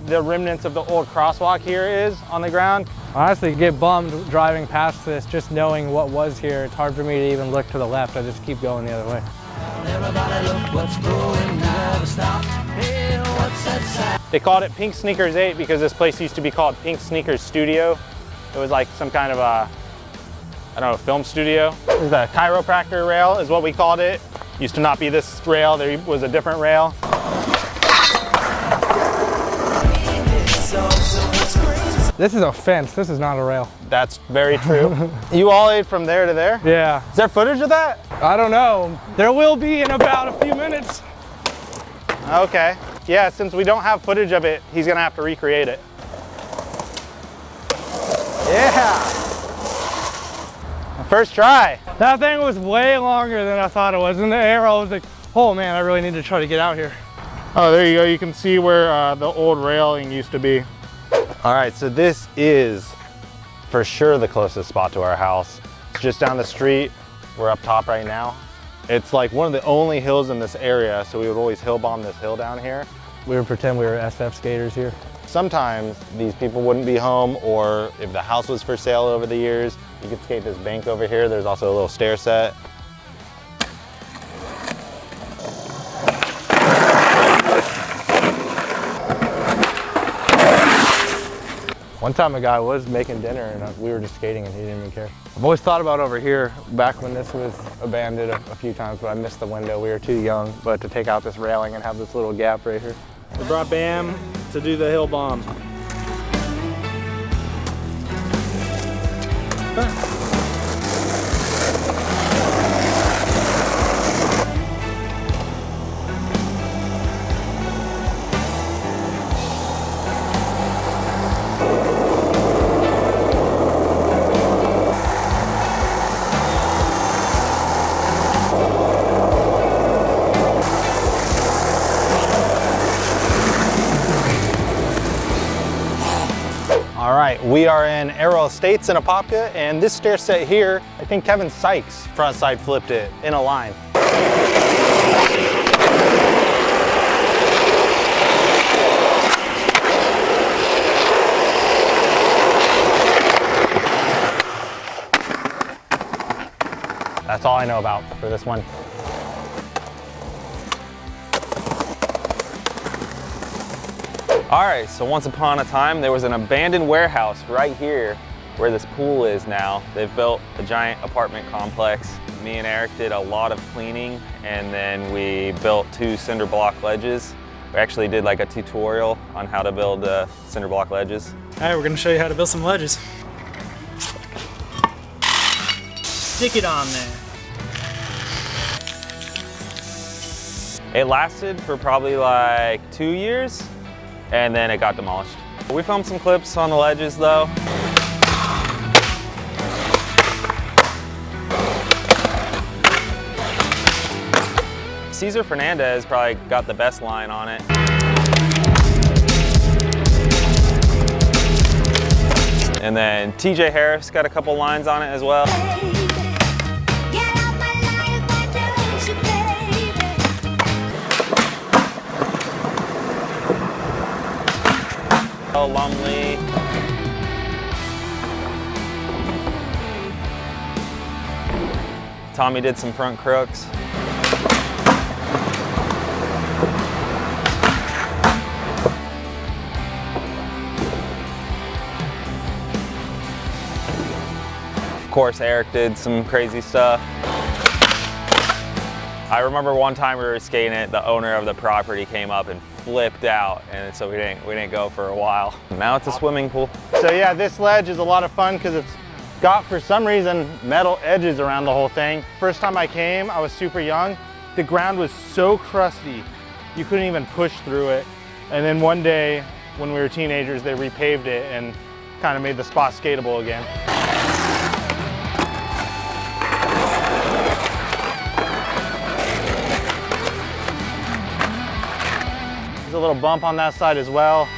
the remnants of the old crosswalk here is on the ground. I honestly get bummed driving past this, just knowing what was here. It's hard for me to even look to the left. I just keep going the other way. Everybody look what's going, never stop. Hey, what's that sound? They called it Pink Sneakers 8 because this place used to be called Pink Sneakers Studio. It was like some kind of a, I don't know, film studio. This is the Chiropractor Rail is what we called it. Used to not be this rail, there was a different rail. This is a fence, this is not a rail. That's very true. You ollied from there to there? Yeah. Is there footage of that? I don't know. There will be in about a few minutes. Okay. Yeah, since we don't have footage of it, he's gonna have to recreate it. Yeah. First try. That thing was way longer than I thought it was. In the air, I was like, oh man, I really need to try to get out here. Oh, there you go. You can see where the old railing used to be. All right, so this is for sure the closest spot to our house. It's just down the street. We're up top right now. It's like one of the only hills in this area, so we would always hill bomb this hill down here. We would pretend we were SF skaters here. Sometimes these people wouldn't be home, or if the house was for sale over the years, you could skate this bank over here. There's also a little stair set. One time a guy was making dinner and we were just skating and he didn't even care. I've always thought about over here, back when this was abandoned a few times, but I missed the window. We were too young, but to take out this railing and have this little gap right here. We brought Bam to do the hill bomb. All right, we are in Arrow Estates in Apopka, and this stair set here, I think Kevin Sikes front side flipped it in a line. That's all I know about for this one. All right, so once upon a time, there was an abandoned warehouse right here where this pool is now. They've built a giant apartment complex. Me and Eric did a lot of cleaning, and then we built 2 cinder block ledges. We actually did like a tutorial on how to build cinder block ledges. All right, we're gonna show you how to build some ledges. Stick it on there. It lasted for probably like 2 years, and then it got demolished. We filmed some clips on the ledges though. Cesar Fernandez probably got the best line on it. And then TJ Harris got a couple lines on it as well. Lumley. Tommy did some front crooks. Of course, Eric did some crazy stuff. I remember one time we were skating it, the owner of the property came up and flipped out, and so we didn't go for a while. Now it's a swimming pool. So yeah, this ledge is a lot of fun because it's got, for some reason, metal edges around the whole thing. First time I came, I was super young. The ground was so crusty, you couldn't even push through it. And then one day, when we were teenagers, they repaved it and kind of made the spot skatable again. A little bump on that side as well.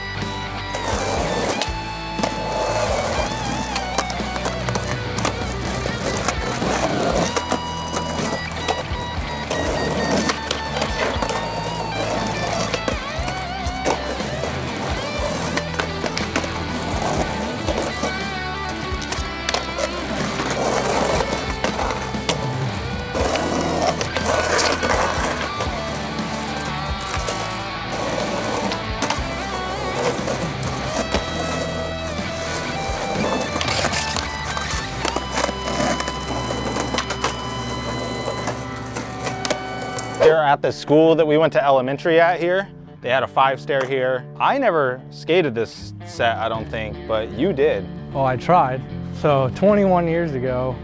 At the school that we went to elementary at here, they had a 5-stair here. I never skated this set, I don't think, but you did. Oh, I tried. So 21 years ago,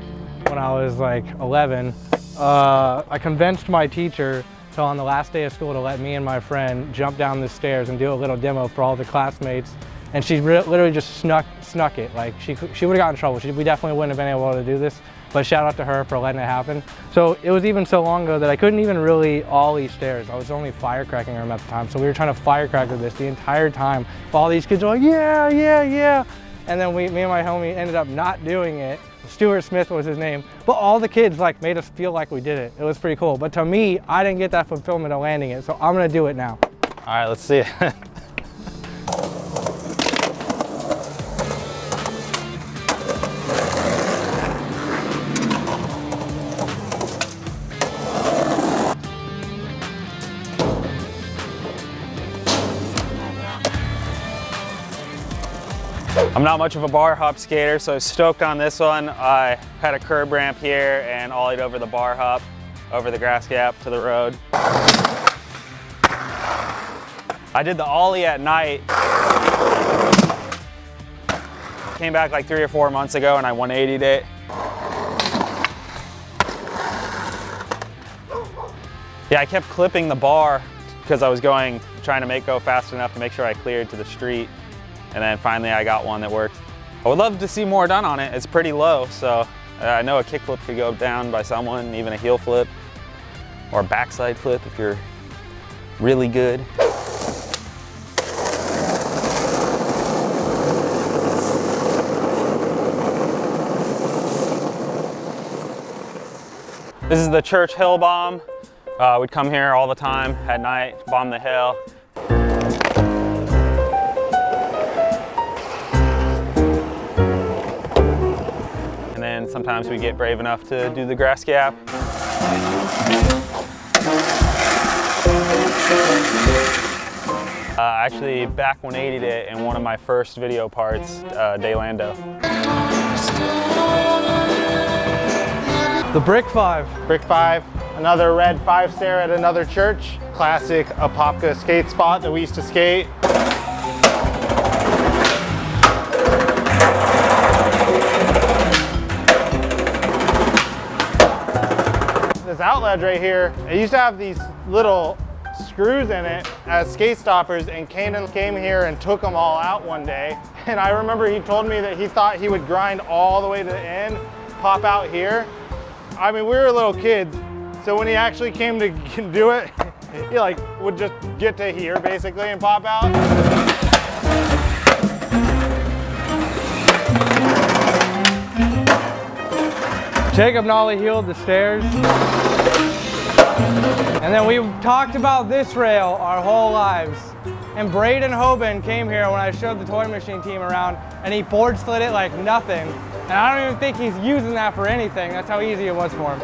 when I was like 11, I convinced my teacher to, on the last day of school, to let me and my friend jump down the stairs and do a little demo for all the classmates. And she literally just snuck it. Like she would have gotten in trouble. We definitely wouldn't have been able to do this. But shout out to her for letting it happen. So it was even so long ago that I couldn't even really ollie stairs. I was only firecracking them at the time. So we were trying to firecracker this the entire time. All these kids were like, yeah, yeah, yeah. And then me and my homie ended up not doing it. Stuart Smith was his name. But all the kids like made us feel like we did it. It was pretty cool. But to me, I didn't get that fulfillment of landing it. So I'm gonna do it now. All right, let's see it. I'm not much of a bar hop skater, so I was stoked on this one. I had a curb ramp here and ollied over the bar hop, over the grass gap to the road. I did the ollie at night. Came back like 3 or 4 months ago and I 180'd it. Yeah, I kept clipping the bar because I was trying to go fast enough to make sure I cleared to the street. And then finally I got one that worked. I would love to see more done on it. It's pretty low, so I know a kickflip could go down by someone, even a heel flip or a backside flip if you're really good. This is the church hill bomb. We'd come here all the time at night, bomb the hill. And then sometimes we get brave enough to do the grass gap. Actually back 180'd it in one of my first video parts, Daylando. The Brick 5. Brick 5, another red 5-stair at another church. Classic Apopka skate spot that we used to skate. This outlet right here, it used to have these little screws in it as skate stoppers, and Kanaan came here and took them all out one day. And I remember he told me that he thought he would grind all the way to the end, pop out here. I mean, we were little kids, so when he actually came to do it, he like would just get to here basically and pop out. Jacob nollie heeled the stairs. And then we talked about this rail our whole lives. And Braden Hoban came here when I showed the toy machine team around, and he board slid it like nothing. And I don't even think he's using that for anything. That's how easy it was for him.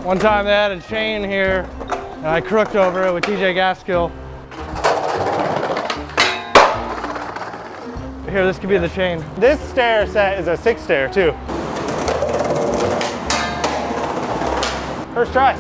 One time they had a chain here, and I crooked over it with TJ Gaskill. Here, this could be the chain. This stair set is a 6-stair too. First try.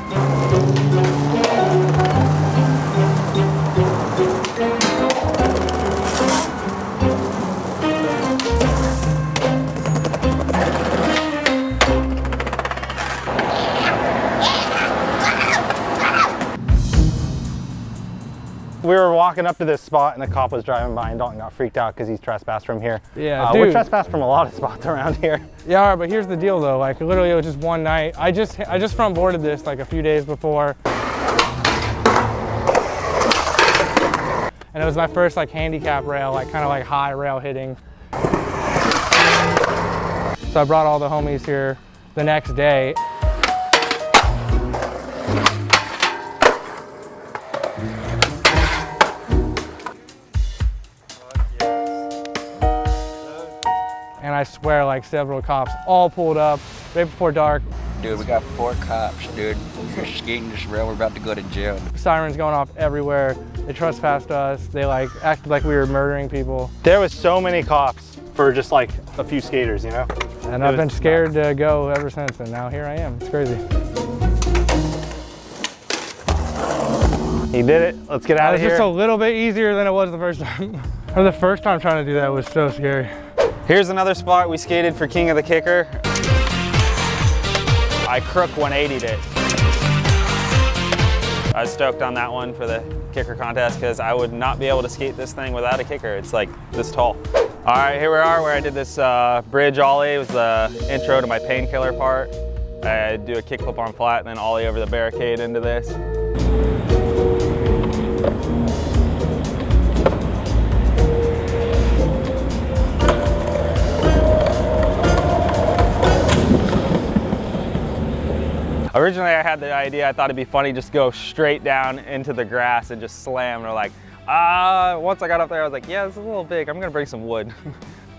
We were walking up to this spot and the cop was driving by and Dalton got freaked out because he's trespassed from here. Yeah, we're trespassed from a lot of spots around here. Yeah, but here's the deal though, like literally it was just one night. I just front boarded this like a few days before. And it was my first like handicap rail, like kind of like high rail hitting. So I brought all the homies here the next day. And I swear like several cops all pulled up right before dark. Dude, we got 4 cops, dude. We're skating this rail, we're about to go to jail. Sirens going off everywhere. They trespassed us. They like acted like we were murdering people. There was so many cops for just like a few skaters, you know? And I've been scared to go ever since, and now here I am. It's crazy. He did it. Let's get out of here. It was just a little bit easier than it was the first time. Or the first time trying to do that was so scary. Here's another spot we skated for King of the Kicker. I crook 180'd it. I was stoked on that one for the kicker contest because I would not be able to skate this thing without a kicker. It's like this tall. All right, here we are where I did this bridge ollie. It was the intro to my painkiller part. I do a kickflip on flat and then ollie over the barricade into this. Originally I had the idea, I thought it'd be funny just go straight down into the grass and just slam. And they're like, once I got up there, I was like, yeah, this is a little big. I'm gonna bring some wood.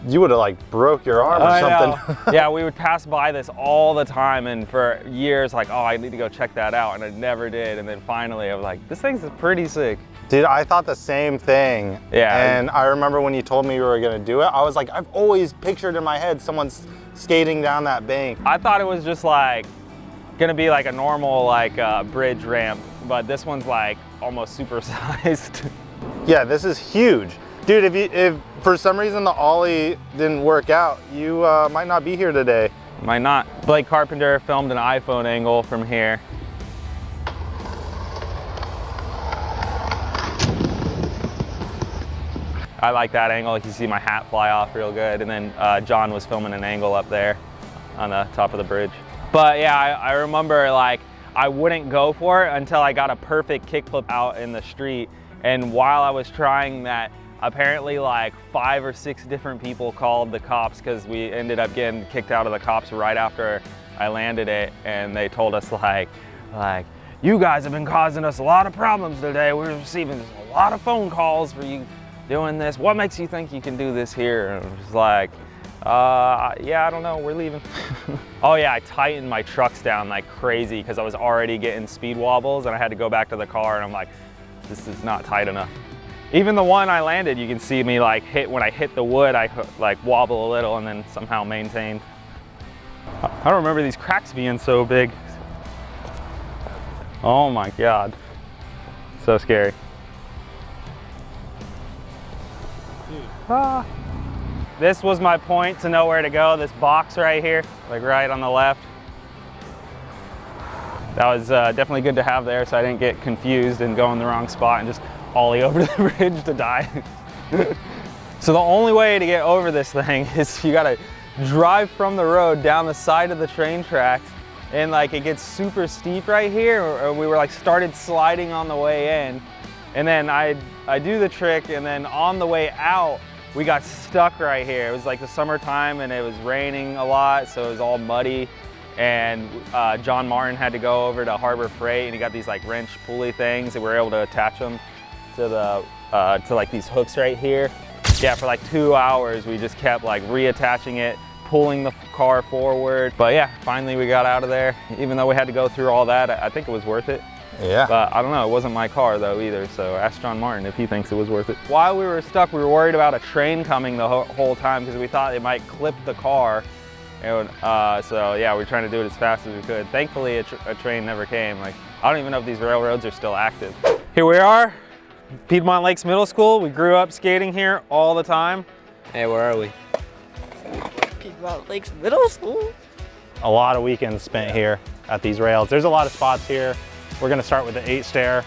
You would have like broke your arm or something. Yeah, we would pass by this all the time, and for years, like, oh, I need to go check that out, and I never did. And then finally, I was like, this thing's pretty sick. Dude, I thought the same thing. Yeah. And I remember when you told me you were gonna do it, I was like, I've always pictured in my head someone's skating down that bank. I thought it was just like, gonna be like a normal like bridge ramp, but this one's like almost supersized. Yeah, this is huge. Dude, if for some reason the ollie didn't work out, you might not be here today. Might not. Blake Carpenter filmed an iPhone angle from here. I like that angle. You can see my hat fly off real good. And then John was filming an angle up there on the top of the bridge. But yeah, I remember like I wouldn't go for it until I got a perfect kickflip out in the street. And while I was trying that, apparently like 5 or 6 different people called the cops because we ended up getting kicked out of the cops right after I landed it. And they told us like, you guys have been causing us a lot of problems today. We're receiving a lot of phone calls for you doing this. What makes you think you can do this here? And it was like, yeah, I don't know, we're leaving. Oh yeah, I tightened my trucks down like crazy because I was already getting speed wobbles and I had to go back to the car and I'm like, this is not tight enough. Even the one I landed, you can see me like when I hit the wood, I like wobble a little and then somehow maintained. I don't remember these cracks being so big. Oh my God, so scary. Ah. This was my point to know where to go, this box right here, like right on the left. That was definitely good to have there so I didn't get confused and go in the wrong spot and just ollie over the bridge to die. So the only way to get over this thing is you gotta drive from the road down the side of the train tracks and like it gets super steep right here, or we were like started sliding on the way in. And then I do the trick and then on the way out, we got stuck right here. It was like the summertime and it was raining a lot, so it was all muddy. And John Martin had to go over to Harbor Freight and he got these like wrench pulley things and we were able to attach them to the to like these hooks right here. Yeah, for like 2 hours we just kept like reattaching it, pulling the car forward. But yeah, finally we got out of there. Even though we had to go through all that, I think it was worth it. Yeah. But I don't know, it wasn't my car though either, so ask John Martin if he thinks it was worth it. While we were stuck, we were worried about a train coming the whole time because we thought it might clip the car. And, so yeah, we were trying to do it as fast as we could. Thankfully, a train never came. Like, I don't even know if these railroads are still active. Here we are, Piedmont Lakes Middle School. We grew up skating here all the time. Hey, where are we? Piedmont Lakes Middle School. A lot of weekends spent here at these rails. There's a lot of spots here. We're gonna start with the 8 stair.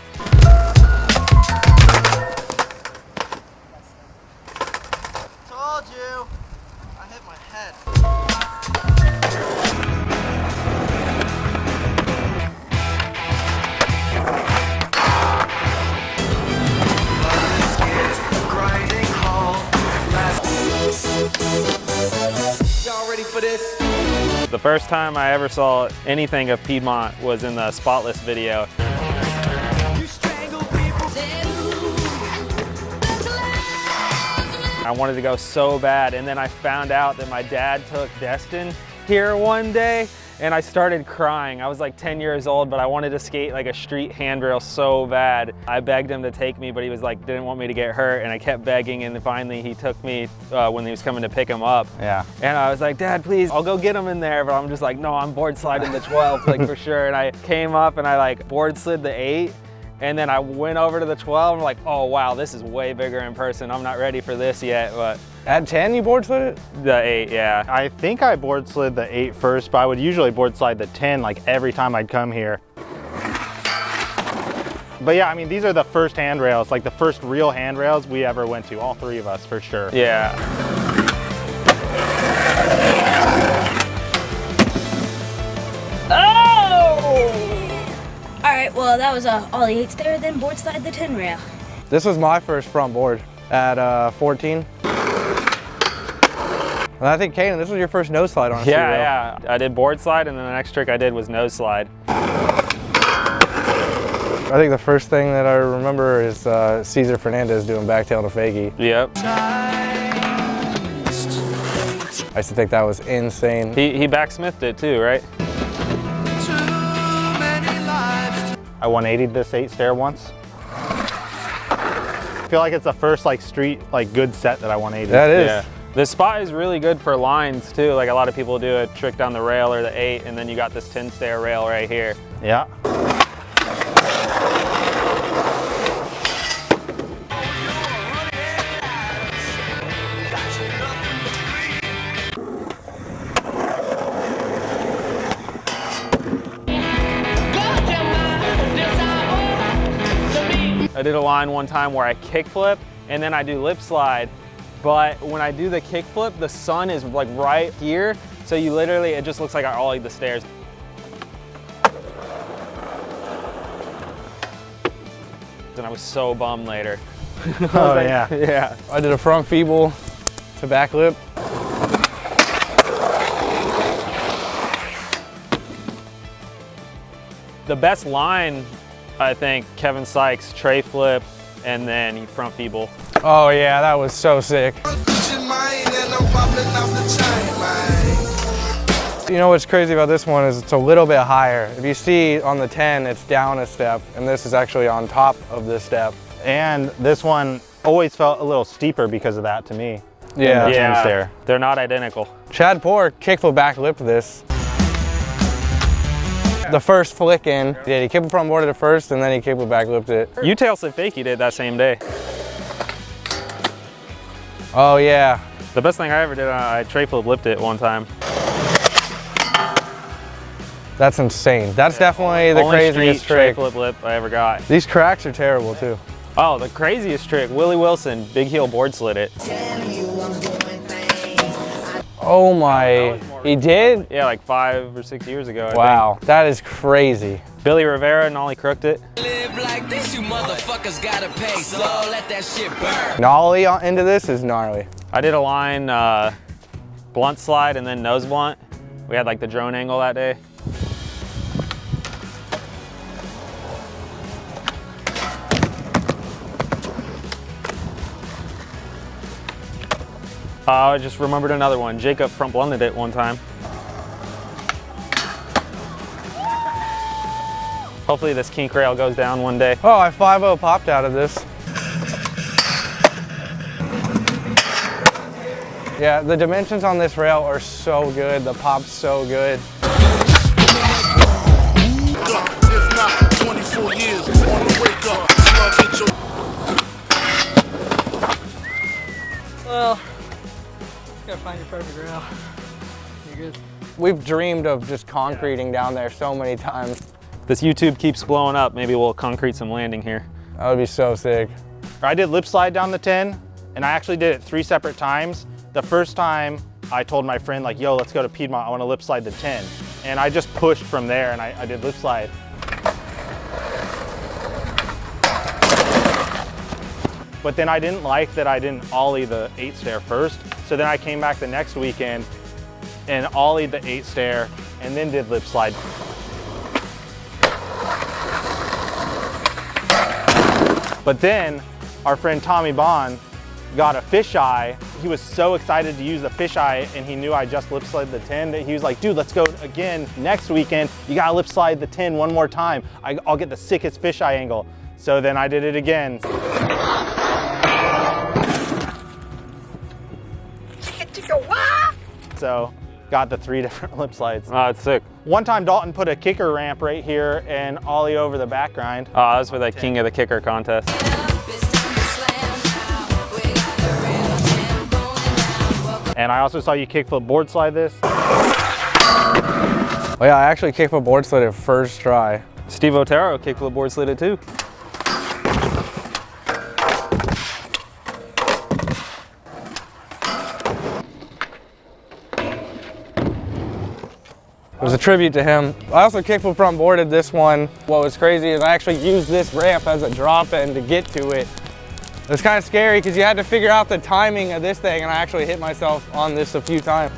Told you. I hit my head. Y'all ready for this? The first time I ever saw anything of Piedmont was in the Spotless video. I wanted to go so bad, and then I found out that my dad took Destin here one day, and I started crying. I was like 10 years old, but I wanted to skate like a street handrail so bad. I begged him to take me, but he was like, didn't want me to get hurt, and I kept begging, and finally he took me when he was coming to pick him up. Yeah. And I was like, Dad, please, I'll go get him in there, but I'm just like, no, I'm board sliding the 12, like for sure. And I came up and I like board slid the 8, and then I went over to the 12, and I'm like, oh wow, this is way bigger in person. I'm not ready for this yet, but. At 10 you board slid it? The 8, yeah. I think I board slid the 8 first, but I would usually board slide the 10 like every time I'd come here. But yeah, I mean, these are the first handrails, like the first real handrails we ever went to, all 3 of us for sure. Yeah. All right, well, that was ollie 8 stair, then board slide the 10 rail. This was my first front board at 14. And I think, Kanaan, this was your first nose slide on a Yeah, rail. yeah. I did board slide, and then the next trick I did was nose slide. I think the first thing that I remember is Cesar Fernandez doing backtail to fakie. Yep. I used to think that was insane. He backsmithed it too, right? I 180'd this 8 stair once. I feel like it's the first like street, like good set that I 180'd. That is. Yeah. This spot is really good for lines too. Like a lot of people do a trick down the rail or the 8, and then you got this 10 stair rail right here. Yeah. I did a line one time where I kickflip and then I do lip slide. But when I do the kickflip, the sun is like right here. So you literally, it just looks like I ollied the stairs. And I was so bummed later. Oh yeah. Yeah. I did a front feeble to back lip. The best line, I think, Kevin Sikes, tray flip, and then he front feeble. Oh yeah, that was so sick. You know what's crazy about this one is it's a little bit higher. If you see on the 10, it's down a step, and this is actually on top of this step. And this one always felt a little steeper because of that to me. Yeah. Yeah, there. they're not identical. Chad Poor kickflip back lipped this. The first flick in, yeah, he kickflip front boarded it first, and then he kickflip back lipped it. You tail slip fake he did that same day. Oh yeah. The best thing I ever did, I tray flip lipped it one time. That's insane. That's definitely the Only craziest street tray trick. flip lip I ever got. These cracks are terrible too. Oh, the craziest trick, Willie Wilson, big heel board slid it. Oh my, he did? Yeah, like 5 or 6 years ago, I Wow, that is crazy. think. Billy Rivera, nollie crooked it. Live like this, you motherfuckers gotta pay, so let that shit burn. Nollie into this is gnarly. I did a line blunt slide and then nose blunt. We had like the drone angle that day. I just remembered another one. Jacob front blunted it one time. Hopefully this kink rail goes down one day. Oh, I 5-0 popped out of this. Yeah, the dimensions on this rail are so good. The pop's so good. Well, gotta find your perfect rail. You're good. We've dreamed of just concreting down there so many times. This YouTube keeps blowing up. Maybe we'll concrete some landing here. That would be so sick. I did lip slide down the 10, and I actually did it 3 separate times. The first time I told my friend like, yo, let's go to Piedmont, I want to lip slide the 10. And I just pushed from there and I did lip slide. But then I didn't like that I didn't ollie the 8 stair first. So then I came back the next weekend and ollied the 8 stair and then did lip slide. But then our friend Tommy Bond got a fisheye. He was so excited to use the fisheye and he knew I just lip slid the 10 that he was like, dude, let's go again next weekend. You gotta lip slide the 10 one more time. I'll get the sickest fisheye angle. So then I did it again. So got the 3 different lip slides. Oh, that's sick. One time Dalton put a kicker ramp right here and ollie over the back grind. Oh, that was for the King of the Kicker contest. And I also saw you kickflip board slide this. Oh yeah, I actually kickflip board slid it first try. Steve Otero kickflip board slid it too. It was a tribute to him. I also kickflip front boarded this one. What was crazy is I actually used this ramp as a drop end to get to it. It was kind of scary because you had to figure out the timing of this thing, and I actually hit myself on this a few times.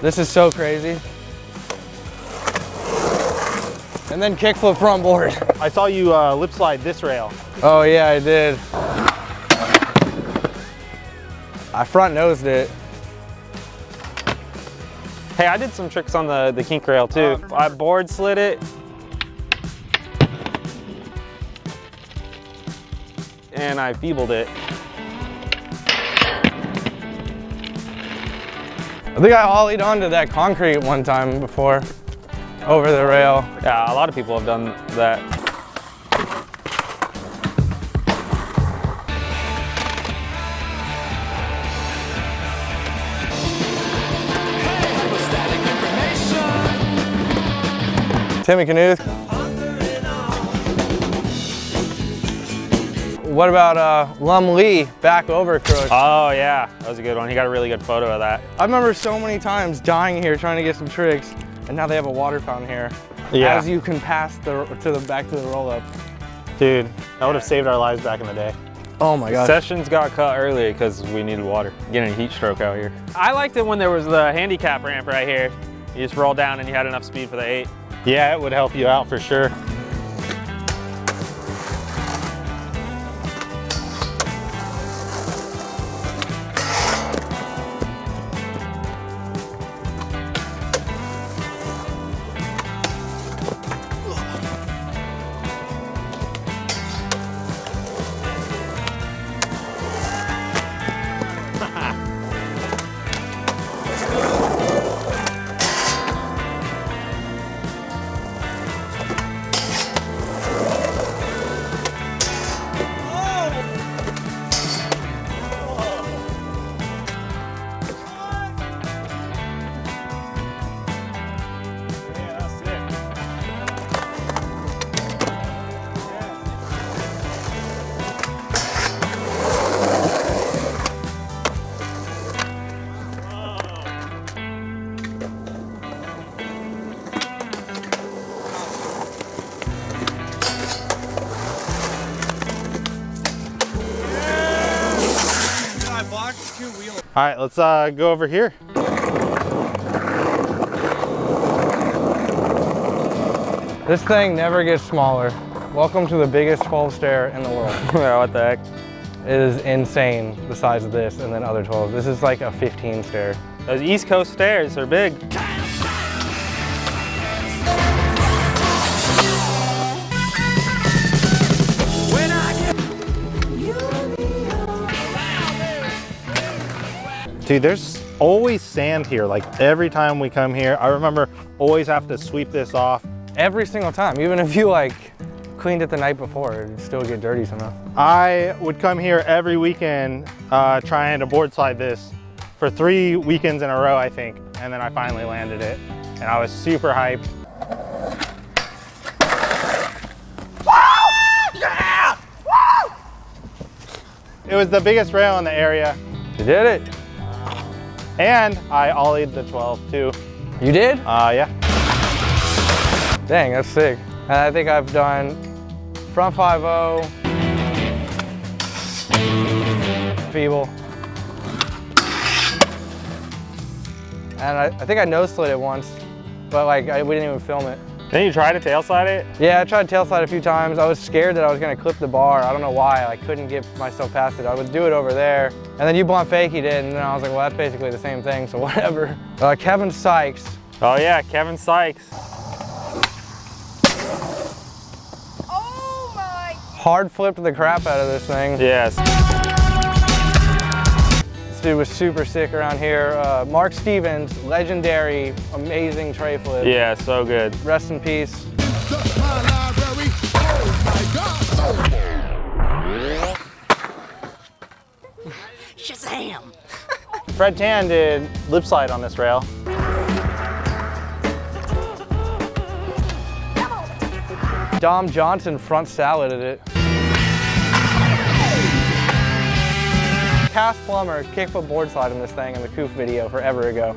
This is so crazy. And then kickflip front board. I saw you lip slide this rail. Oh yeah, I did. I front nosed it. Hey, I did some tricks on the kink rail too. I board slid it. And I feebled it. I think I ollied onto that concrete one time before, over the rail. Yeah, a lot of people have done that. Timmy Knuth. What about Lum Lee back over crook? Oh yeah, that was a good one. He got a really good photo of that. I remember so many times dying here trying to get some tricks, and now they have a water fountain here. Yeah. As you can pass back to the roll up. Dude, that would have saved our lives back in the day. Oh my god. Sessions got cut early because we needed water. Getting a heat stroke out here. I liked it when there was the handicap ramp right here. You just roll down and you had enough speed for the 8. Yeah, it would help you out for sure. All right, let's go over here. This thing never gets smaller. Welcome to the biggest 12 stair in the world. Yeah, what the heck? It is insane, the size of this and then other 12s. This is like a 15 stair. Those East Coast stairs are big. Dude, there's always sand here. Like every time we come here, I remember always have to sweep this off. Every single time, even if you like cleaned it the night before, it'd still get dirty somehow. I would come here every weekend trying to board slide this for 3 weekends in a row, I think. And then I finally landed it and I was super hyped. Yeah! It was the biggest rail in the area. You did it. And I ollied the 12 too. You did? Yeah. Dang, that's sick. And I think I've done front 5-0, feeble. And I think I nose slid it once, but like we didn't even film it. Then you tried to tail slide it? Yeah, I tried tail slide a few times. I was scared that I was gonna clip the bar. I don't know why, I couldn't get myself past it. I would do it over there. And then you blunt fakie did, and then I was like, well, that's basically the same thing, so whatever. Kevin Sikes. Oh yeah, Kevin Sikes. Oh my! Hard flipped the crap out of this thing. Yes. This dude was super sick around here. Mark Stevens, legendary, amazing tray flip. Yeah, so good. Rest in peace. Shazam! Fred Tan did lip slide on this rail. Dom Johnson front saladed it. Cass Plummer kickflip board slide in this thing in the Coof video forever ago.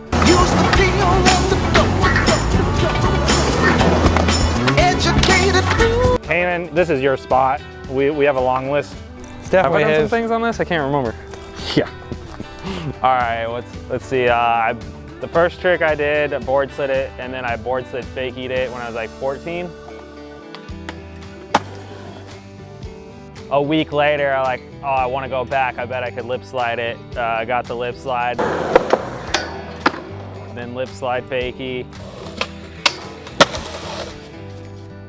Kanaan, this is your spot. We have a long list. It's definitely Have I done his. some things on this? I can't remember. Yeah. All right, let's see. The first trick I did, I board slid it, and then I board slid fakied it when I was like 14. A week later, I want to go back. I bet I could lip slide it. I got the lip slide. Then lip slide fakie.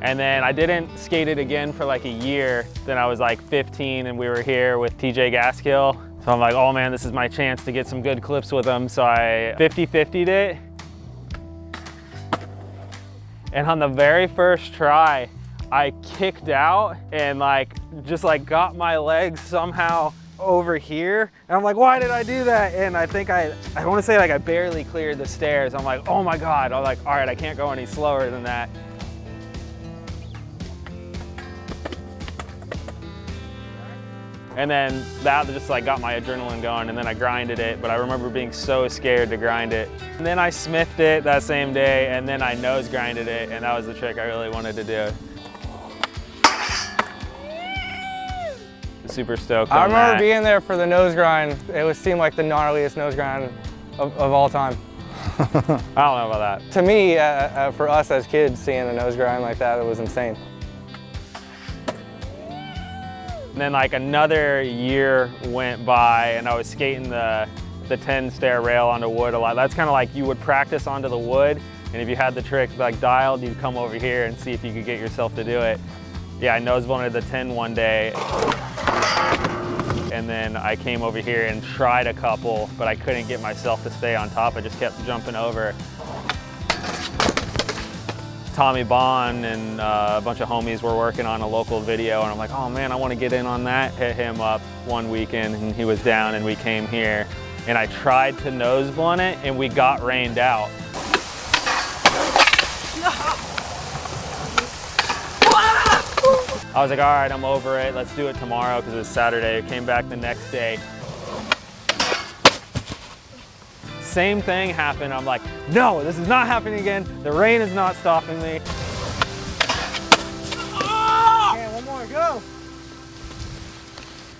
And then I didn't skate it again for like a year. Then I was like 15 and we were here with TJ Gaskill. So I'm like, oh man, this is my chance to get some good clips with him. So I 50-50'd it. And on the very first try, I kicked out and just got my legs somehow over here. And I'm like, why did I do that? And I think I want to say I barely cleared the stairs. I'm like, oh my God. I'm like, all right, I can't go any slower than that. And then that just like got my adrenaline going, and then I grinded it, but I remember being so scared to grind it. And then I smithed it that same day, and then I nose grinded it, and that was the trick I really wanted to do. Super stoked on I remember that. being there for the nose grind. It seemed like the gnarliest nose grind of all time. I don't know about that. To me, for us as kids, seeing a nose grind like that, it was insane. And then like another year went by, and I was skating the 10-stair rail onto wood a lot. That's kind of like you would practice onto the wood, and if you had the trick like dialed, you'd come over here and see if you could get yourself to do it. Yeah, I nose blunted the 10 one day, and then I came over here and tried a couple, but I couldn't get myself to stay on top. I just kept jumping over. Tommy Bond and a bunch of homies were working on a local video, and I'm like, oh man, I want to get in on that. Hit him up one weekend, and he was down, and we came here, and I tried to nose blunt it, and we got rained out. I was like, all right, I'm over it. Let's do it tomorrow, because it was Saturday. I came back the next day. Same thing happened. I'm like, no, this is not happening again. The rain is not stopping me. Man, one more, go.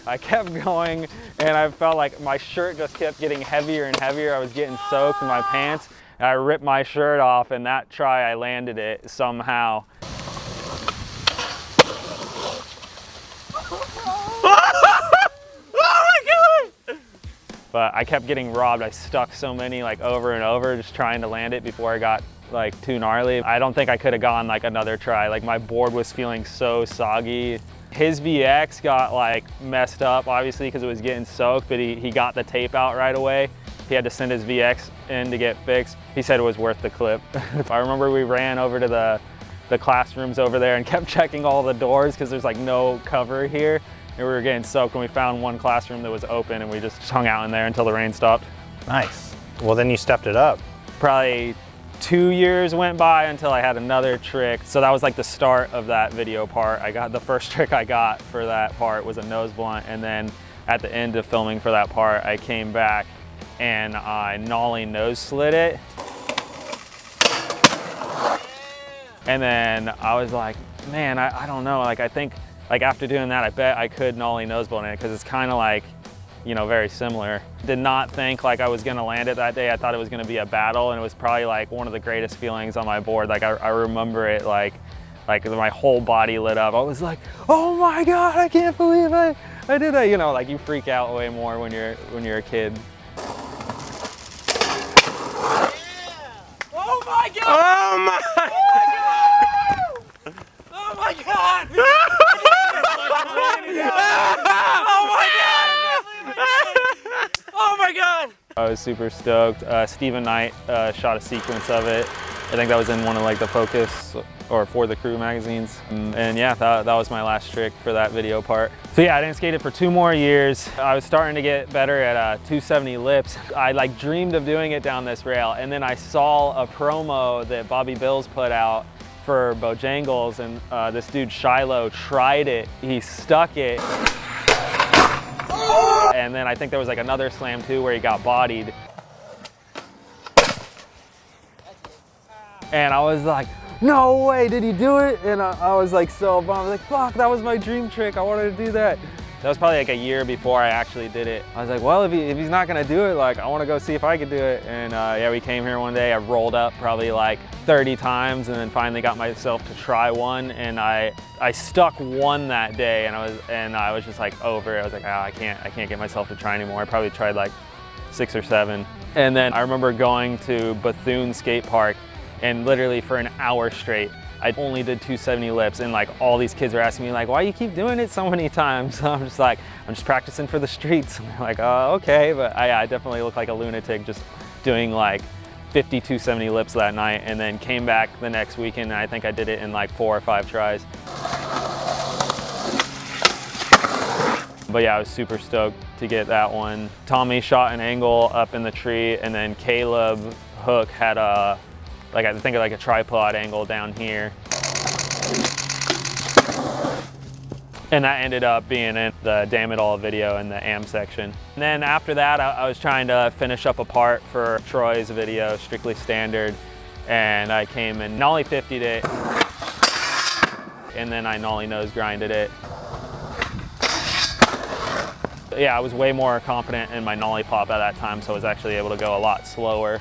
I kept going, and I felt like my shirt just kept getting heavier and heavier. I was getting soaked in my pants. And I ripped my shirt off, and that try I landed it somehow. But I kept getting robbed. I stuck so many like over and over just trying to land it before I got like too gnarly. I don't think I could have gone like another try. Like my board was feeling so soggy. His VX got like messed up obviously because it was getting soaked, but he got the tape out right away. He had to send his VX in to get fixed. He said it was worth the clip. I remember we ran over to the classrooms over there and kept checking all the doors because there's like no cover here. And we were getting soaked, and we found one classroom that was open, and we just hung out in there until the rain stopped. Nice. Well, then you stepped it up. Probably 2 years went by until I had another trick. So that was like the start of that video part. The first trick I got for that part was a nose blunt, and then at the end of filming for that part, I came back and I nollie nose slid it. And then I was like, man, I don't know, like I think, like after doing that, I bet I could nollie nose blunt it because it's kind of like, you know, very similar. Did not think like I was gonna land it that day. I thought it was gonna be a battle, and it was probably like one of the greatest feelings on my board. Like I remember it like my whole body lit up. I was like, oh my God, I can't believe I did that. You know, like you freak out way more when you're a kid. Oh my God! Oh my! Oh my God! Oh my God! I was super stoked. Stephen Knight shot a sequence of it. I think that was in one of like the Focus or For the Crew magazines. And yeah, that was my last trick for that video part. So yeah, I didn't skate it for 2 more years. I was starting to get better at 270 lips. I like dreamed of doing it down this rail, and then I saw a promo that Bobby Bills put out for Bojangles, and this dude Shiloh tried it. He stuck it. And then I think there was like another slam too where he got bodied. And I was like, no way, did he do it? And I was like so bummed. I was like, fuck, that was my dream trick. I wanted to do that. That was probably like a year before I actually did it. I was like, well, if he's not gonna do it, like I wanna go see if I could do it. And yeah, we came here one day, I rolled up probably like 30 times and then finally got myself to try one. And I stuck one that day, and I was just like over it. I was like, oh, I can't get myself to try anymore. I probably tried like 6 or 7. And then I remember going to Bethune Skate Park, and literally for an hour straight, I only did 270 lips, and like all these kids are asking me like, why you keep doing it so many times? I'm just like, I'm just practicing for the streets. And they're like, oh, okay. But I definitely look like a lunatic just doing like 50 270 lips that night, and then came back the next weekend, and I think I did it in like 4 or 5 tries. But yeah, I was super stoked to get that one. Tommy shot an angle up in the tree, and then Caleb Hook had a, like I think like a tripod angle down here. And that ended up being in the Damon Hall video in the AM section. And then after that, I was trying to finish up a part for Troy's video, Strictly Standard. And I came and nollie 50'd it. And then I nollie nose grinded it. Yeah, I was way more confident in my nollie pop at that time, so I was actually able to go a lot slower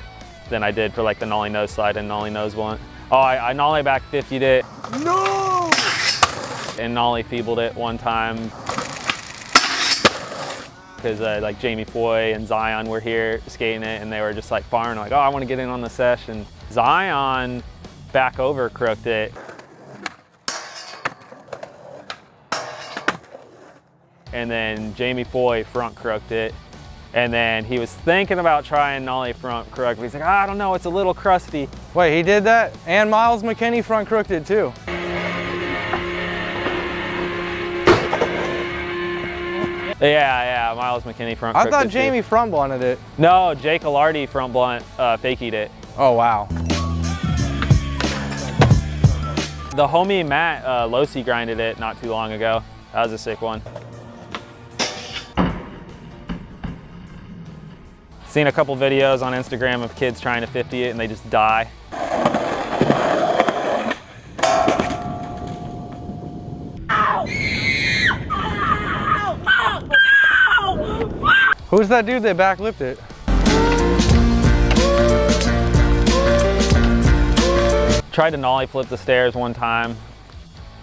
than I did for like the nollie nose slide and nollie nose blunt. Oh, I nollie back 50'd it. No! And nollie feebled it one time. Because like Jamie Foy and Zion were here skating it, and they were just like firing like, oh, I want to get in on the session. Zion back over crooked it. And then Jamie Foy front crooked it. And then he was thinking about trying nollie front crook, but he's like, I don't know, it's a little crusty. Wait, he did that? And Miles McKinney front crooked it too. Yeah, Miles McKinney front crooked it. I thought Jamie front blunted it. No, Jake Alardi front blunt fakied it. Oh, wow. The homie Matt Losi grinded it not too long ago. That was a sick one. Seen a couple videos on Instagram of kids trying to 50 it and they just die. Who's that dude that backlipped it? Tried to nollie flip the stairs one time.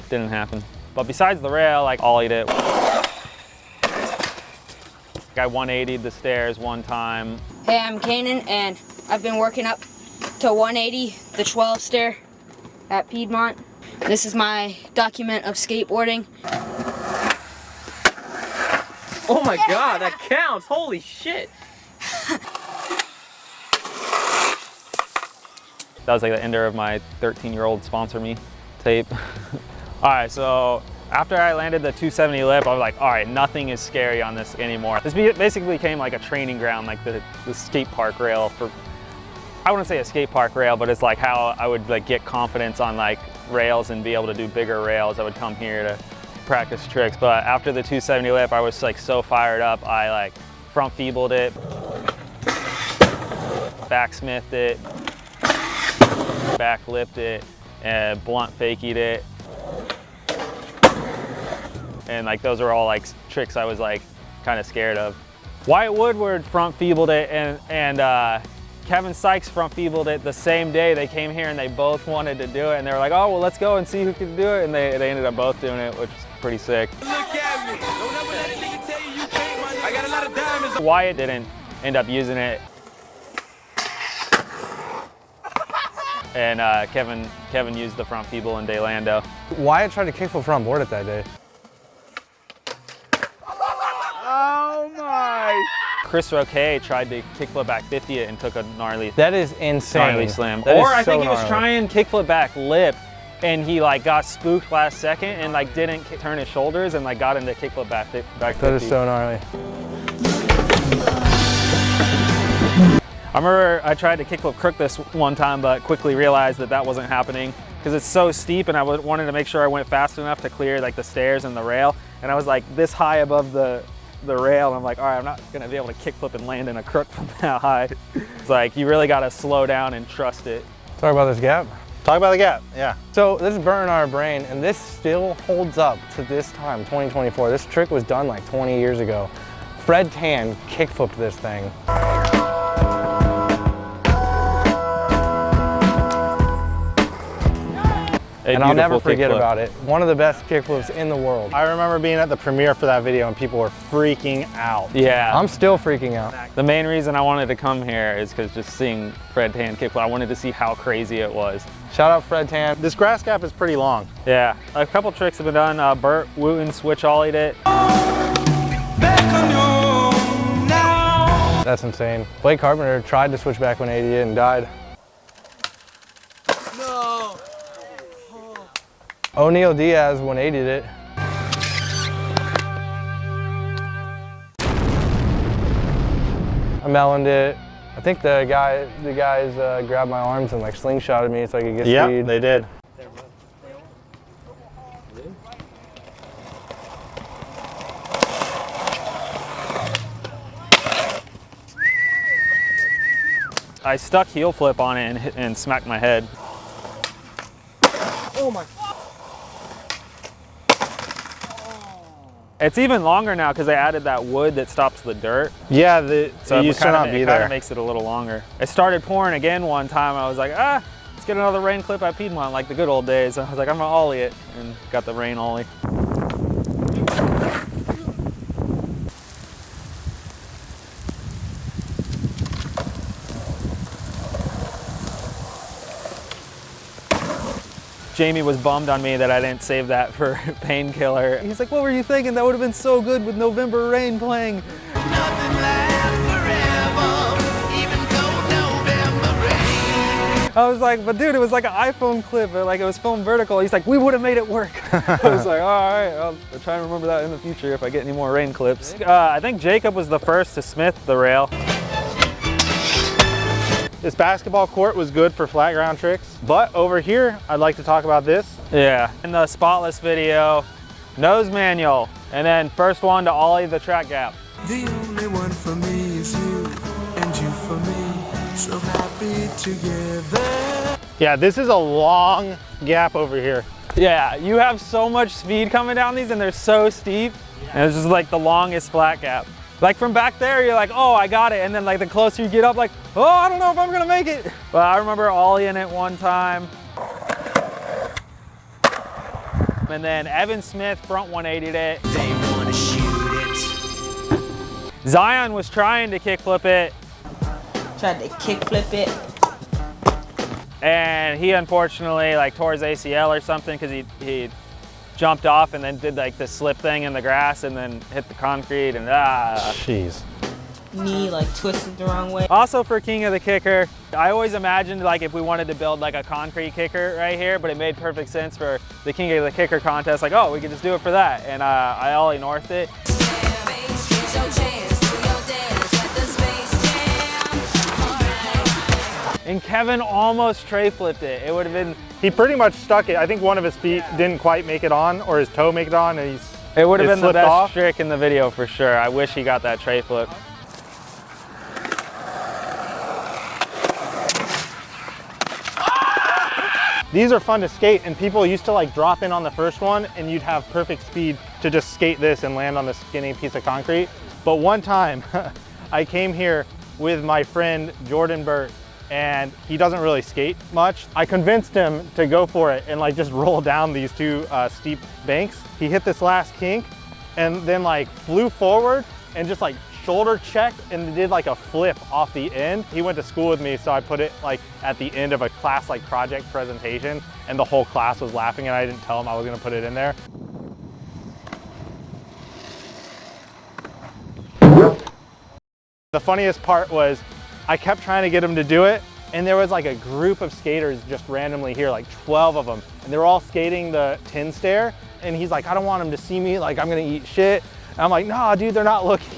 Didn't happen. But besides the rail, like ollied it. I 180'd the stairs one time. Hey, I'm Kanaan, and I've been working up to 180 the 12 stair at Piedmont. This is my document of skateboarding. Oh my God, that counts! Holy shit! That was like the ender of my 13-year-old sponsor me tape. All right, so after I landed the 270 lip, I was like, all right, nothing is scary on this anymore. This basically became like a training ground, like the skate park rail for, I wouldn't say a skate park rail, but it's like how I would like get confidence on like rails and be able to do bigger rails. I would come here to practice tricks. But after the 270 lip, I was like so fired up. I like front feebled it, backsmithed it, back lipped it, and blunt fakied it. And like those are all like tricks I was like kind of scared of. Wyatt Woodward front feebled it, and Kevin Sikes front feebled it the same day. They came here and they both wanted to do it, and they were like, oh well, let's go and see who can do it, and they ended up both doing it, which was pretty sick. Look at me. Don't ever let a nigga tell you you can't, my nigga. I got a lot of diamonds. Wyatt didn't end up using it. And Kevin used the front feeble in Daylando. Wyatt tried to kickflip front board it that day. Oh my! Chris Roque tried to kickflip back 50 it and took a gnarly. That is insane. Gnarly slam. That or is I think so he was gnarly. trying kickflip back lip, and he like got spooked last second and like didn't turn his shoulders and like got into kickflip back 50. That is so gnarly. I remember I tried to kickflip crook this one time, but quickly realized that that wasn't happening because it's so steep, and I wanted to make sure I went fast enough to clear like the stairs and the rail, and I was like this high above the rail, and I'm like, all right, I'm not gonna be able to kickflip and land in a crook from that high. It's like you really gotta slow down and trust it. Talk about this gap. Talk about the gap, yeah. So this is burning our brain, and this still holds up to this time, 2024. This trick was done like 20 years ago. Fred Tan kickflipped this thing. And I'll never forget about it. One of the best kickflips in the world. I remember being at the premiere for that video and people were freaking out. Yeah. I'm still freaking out. The main reason I wanted to come here is because just seeing Fred Tan kickflip, I wanted to see how crazy it was. Shout out Fred Tan. This grass gap is pretty long. Yeah, a couple tricks have been done. Bert Wooten switch ollied it. That's insane. Blake Carpenter tried to switch back 180 and died. No. O'Neal Diaz 180'd it. I meloned it. I think the guys grabbed my arms and like slingshotted me so I could get speed. Yeah, they did. I stuck heel flip on it and smacked my head. Oh my. It's even longer now because they added that wood that stops the dirt. Yeah, so it used to not be It there. kind of makes it a little longer. It started pouring again one time. I was like, let's get another rain clip at Piedmont like the good old days. I was like, I'm gonna ollie it, and got the rain ollie. Jamie was bummed on me that I didn't save that for Painkiller. He's like, what were you thinking? That would have been so good with November Rain playing. I was like, but dude, it was like an iPhone clip, like it was filmed vertical. He's like, we would have made it work. I was like, all right, I'll try and remember that in the future if I get any more rain clips. I think Jacob was the first to smith the rail. This basketball court was good for flat ground tricks, but over here, I'd like to talk about this. Yeah, in the spotless video, nose manual, and then first one to ollie the track gap. The only one for me is you, and you for me, so happy together. Yeah, this is a long gap over here. Yeah, you have so much speed coming down these and they're so steep. And it's just like the longest flat gap. Like from back there, you're like, oh, I got it. And then like the closer you get up, like, oh, I don't know if I'm gonna make it. But I remember ollieing it one time. And then Evan Smith front 180'd it. They wanna shoot it. Zion was trying to kickflip it. Tried to kickflip it. And he unfortunately like tore his ACL or something because he jumped off and then did like the slip thing in the grass and then hit the concrete and Jeez. Knee like twisted the wrong way. Also for King of the Kicker, I always imagined like if we wanted to build like a concrete kicker right here, but it made perfect sense for the King of the Kicker contest. Like, oh, we could just do it for that. And I ollie northed it. And Kevin almost tray flipped it. It would have been... He pretty much stuck it. I think one of his feet didn't quite make it on, or his toe make it on, and it would have been the best off. trick in the video for sure. I wish he got that tray flip. These are fun to skate, and people used to like drop in on the first one, and you'd have perfect speed to just skate this and land on the skinny piece of concrete. But one time, I came here with my friend Jordan Burt, and he doesn't really skate much. I convinced him to go for it and like just roll down these two steep banks. He hit this last kink and then like flew forward and just like shoulder checked and did like a flip off the end. He went to school with me, so I put it like at the end of a class like project presentation, and the whole class was laughing, and I didn't tell him I was gonna put it in there. The funniest part was I kept trying to get him to do it, and there was like a group of skaters just randomly here, like 12 of them, and they were all skating the 10 stair, and he's like, I don't want them to see me, like I'm gonna eat shit. And I'm like, nah, dude, they're not looking.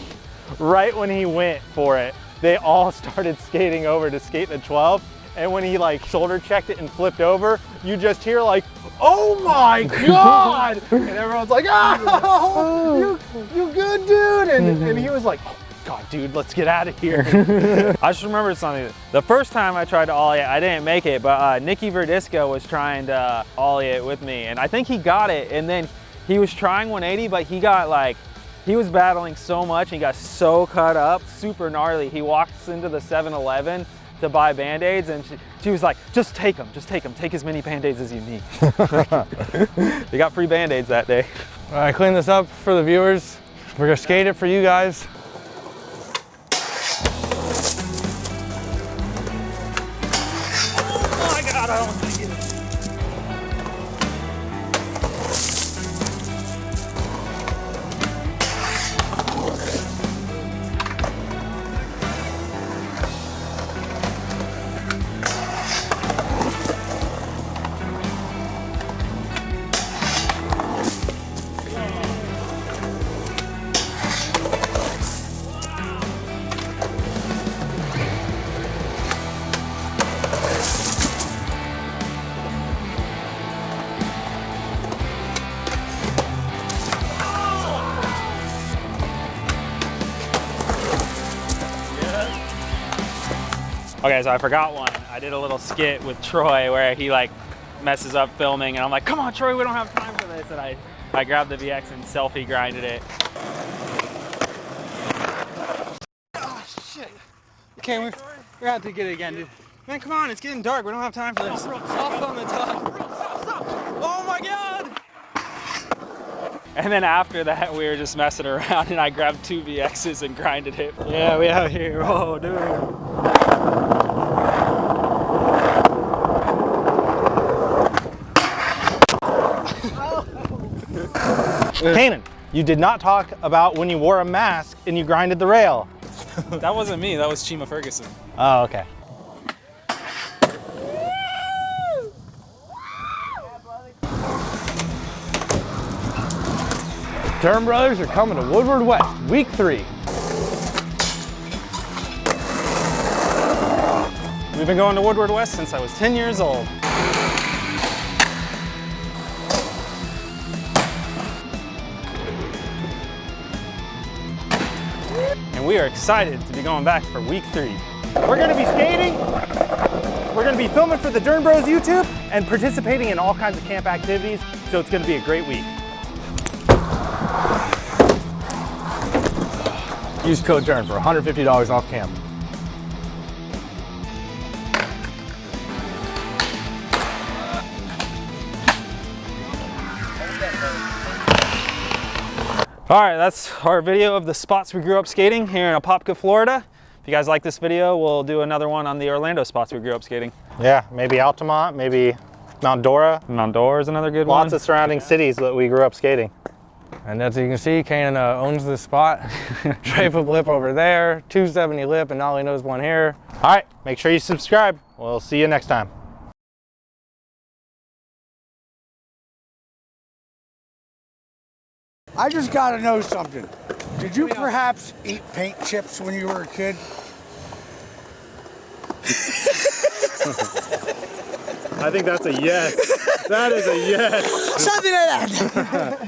Right when he went for it, they all started skating over to skate the 12, and when he like shoulder checked it and flipped over, you just hear like, oh my God! And everyone's like, oh, you good, dude? And he was like, oh, God, dude, let's get out of here. I just remembered something. The first time I tried to ollie it, I didn't make it, but Nicky Verdisco was trying to ollie it with me, and I think he got it, and then he was trying 180, but he got like, he was battling so much, and he got so cut up, super gnarly. He walks into the 7-Eleven to buy Band-Aids, and she was like, just take them, take as many Band-Aids as you need. They got free Band-Aids that day. All right, clean this up for the viewers. We're gonna skate it for you guys. I don't want to get it. Okay, so I forgot one. I did a little skit with Troy where he like messes up filming and I'm like, come on Troy, we don't have time for this. And I grabbed the VX and selfie grinded it. Oh shit. Okay, we're gonna have to get it again, dude. Man, come on, it's getting dark. We don't have time for this. Soft on the top. Oh my god! And then after that, we were just messing around and I grabbed 2 VXs and grinded it. Yeah, we out here. Oh, dude. Kanaan, you did not talk about when you wore a mask and you grinded the rail. That wasn't me, that was Chima Ferguson. Oh, okay. Dern brothers are coming to Woodward West, week 3. We've been going to Woodward West since I was 10 years old. And we are excited to be going back for week 3. We're gonna be skating, we're gonna be filming for the Dern Bros YouTube, and participating in all kinds of camp activities, so it's gonna be a great week. Use code Dern for $150 off camp. All right, that's our video of the spots we grew up skating here in Apopka, Florida. If you guys like this video, we'll do another one on the Orlando spots we grew up skating. Yeah, maybe Altamont, maybe Mount Dora. Mount Dora is another good one. Lots of surrounding cities that we grew up skating. And as you can see, Kanaan owns this spot. Trayfoot lip over there, 270 lip, and Nolly knows one here. All right, make sure you subscribe. We'll see you next time. I just gotta know something. Did you perhaps eat paint chips when you were a kid? I think that's a yes. That is a yes. Something like that.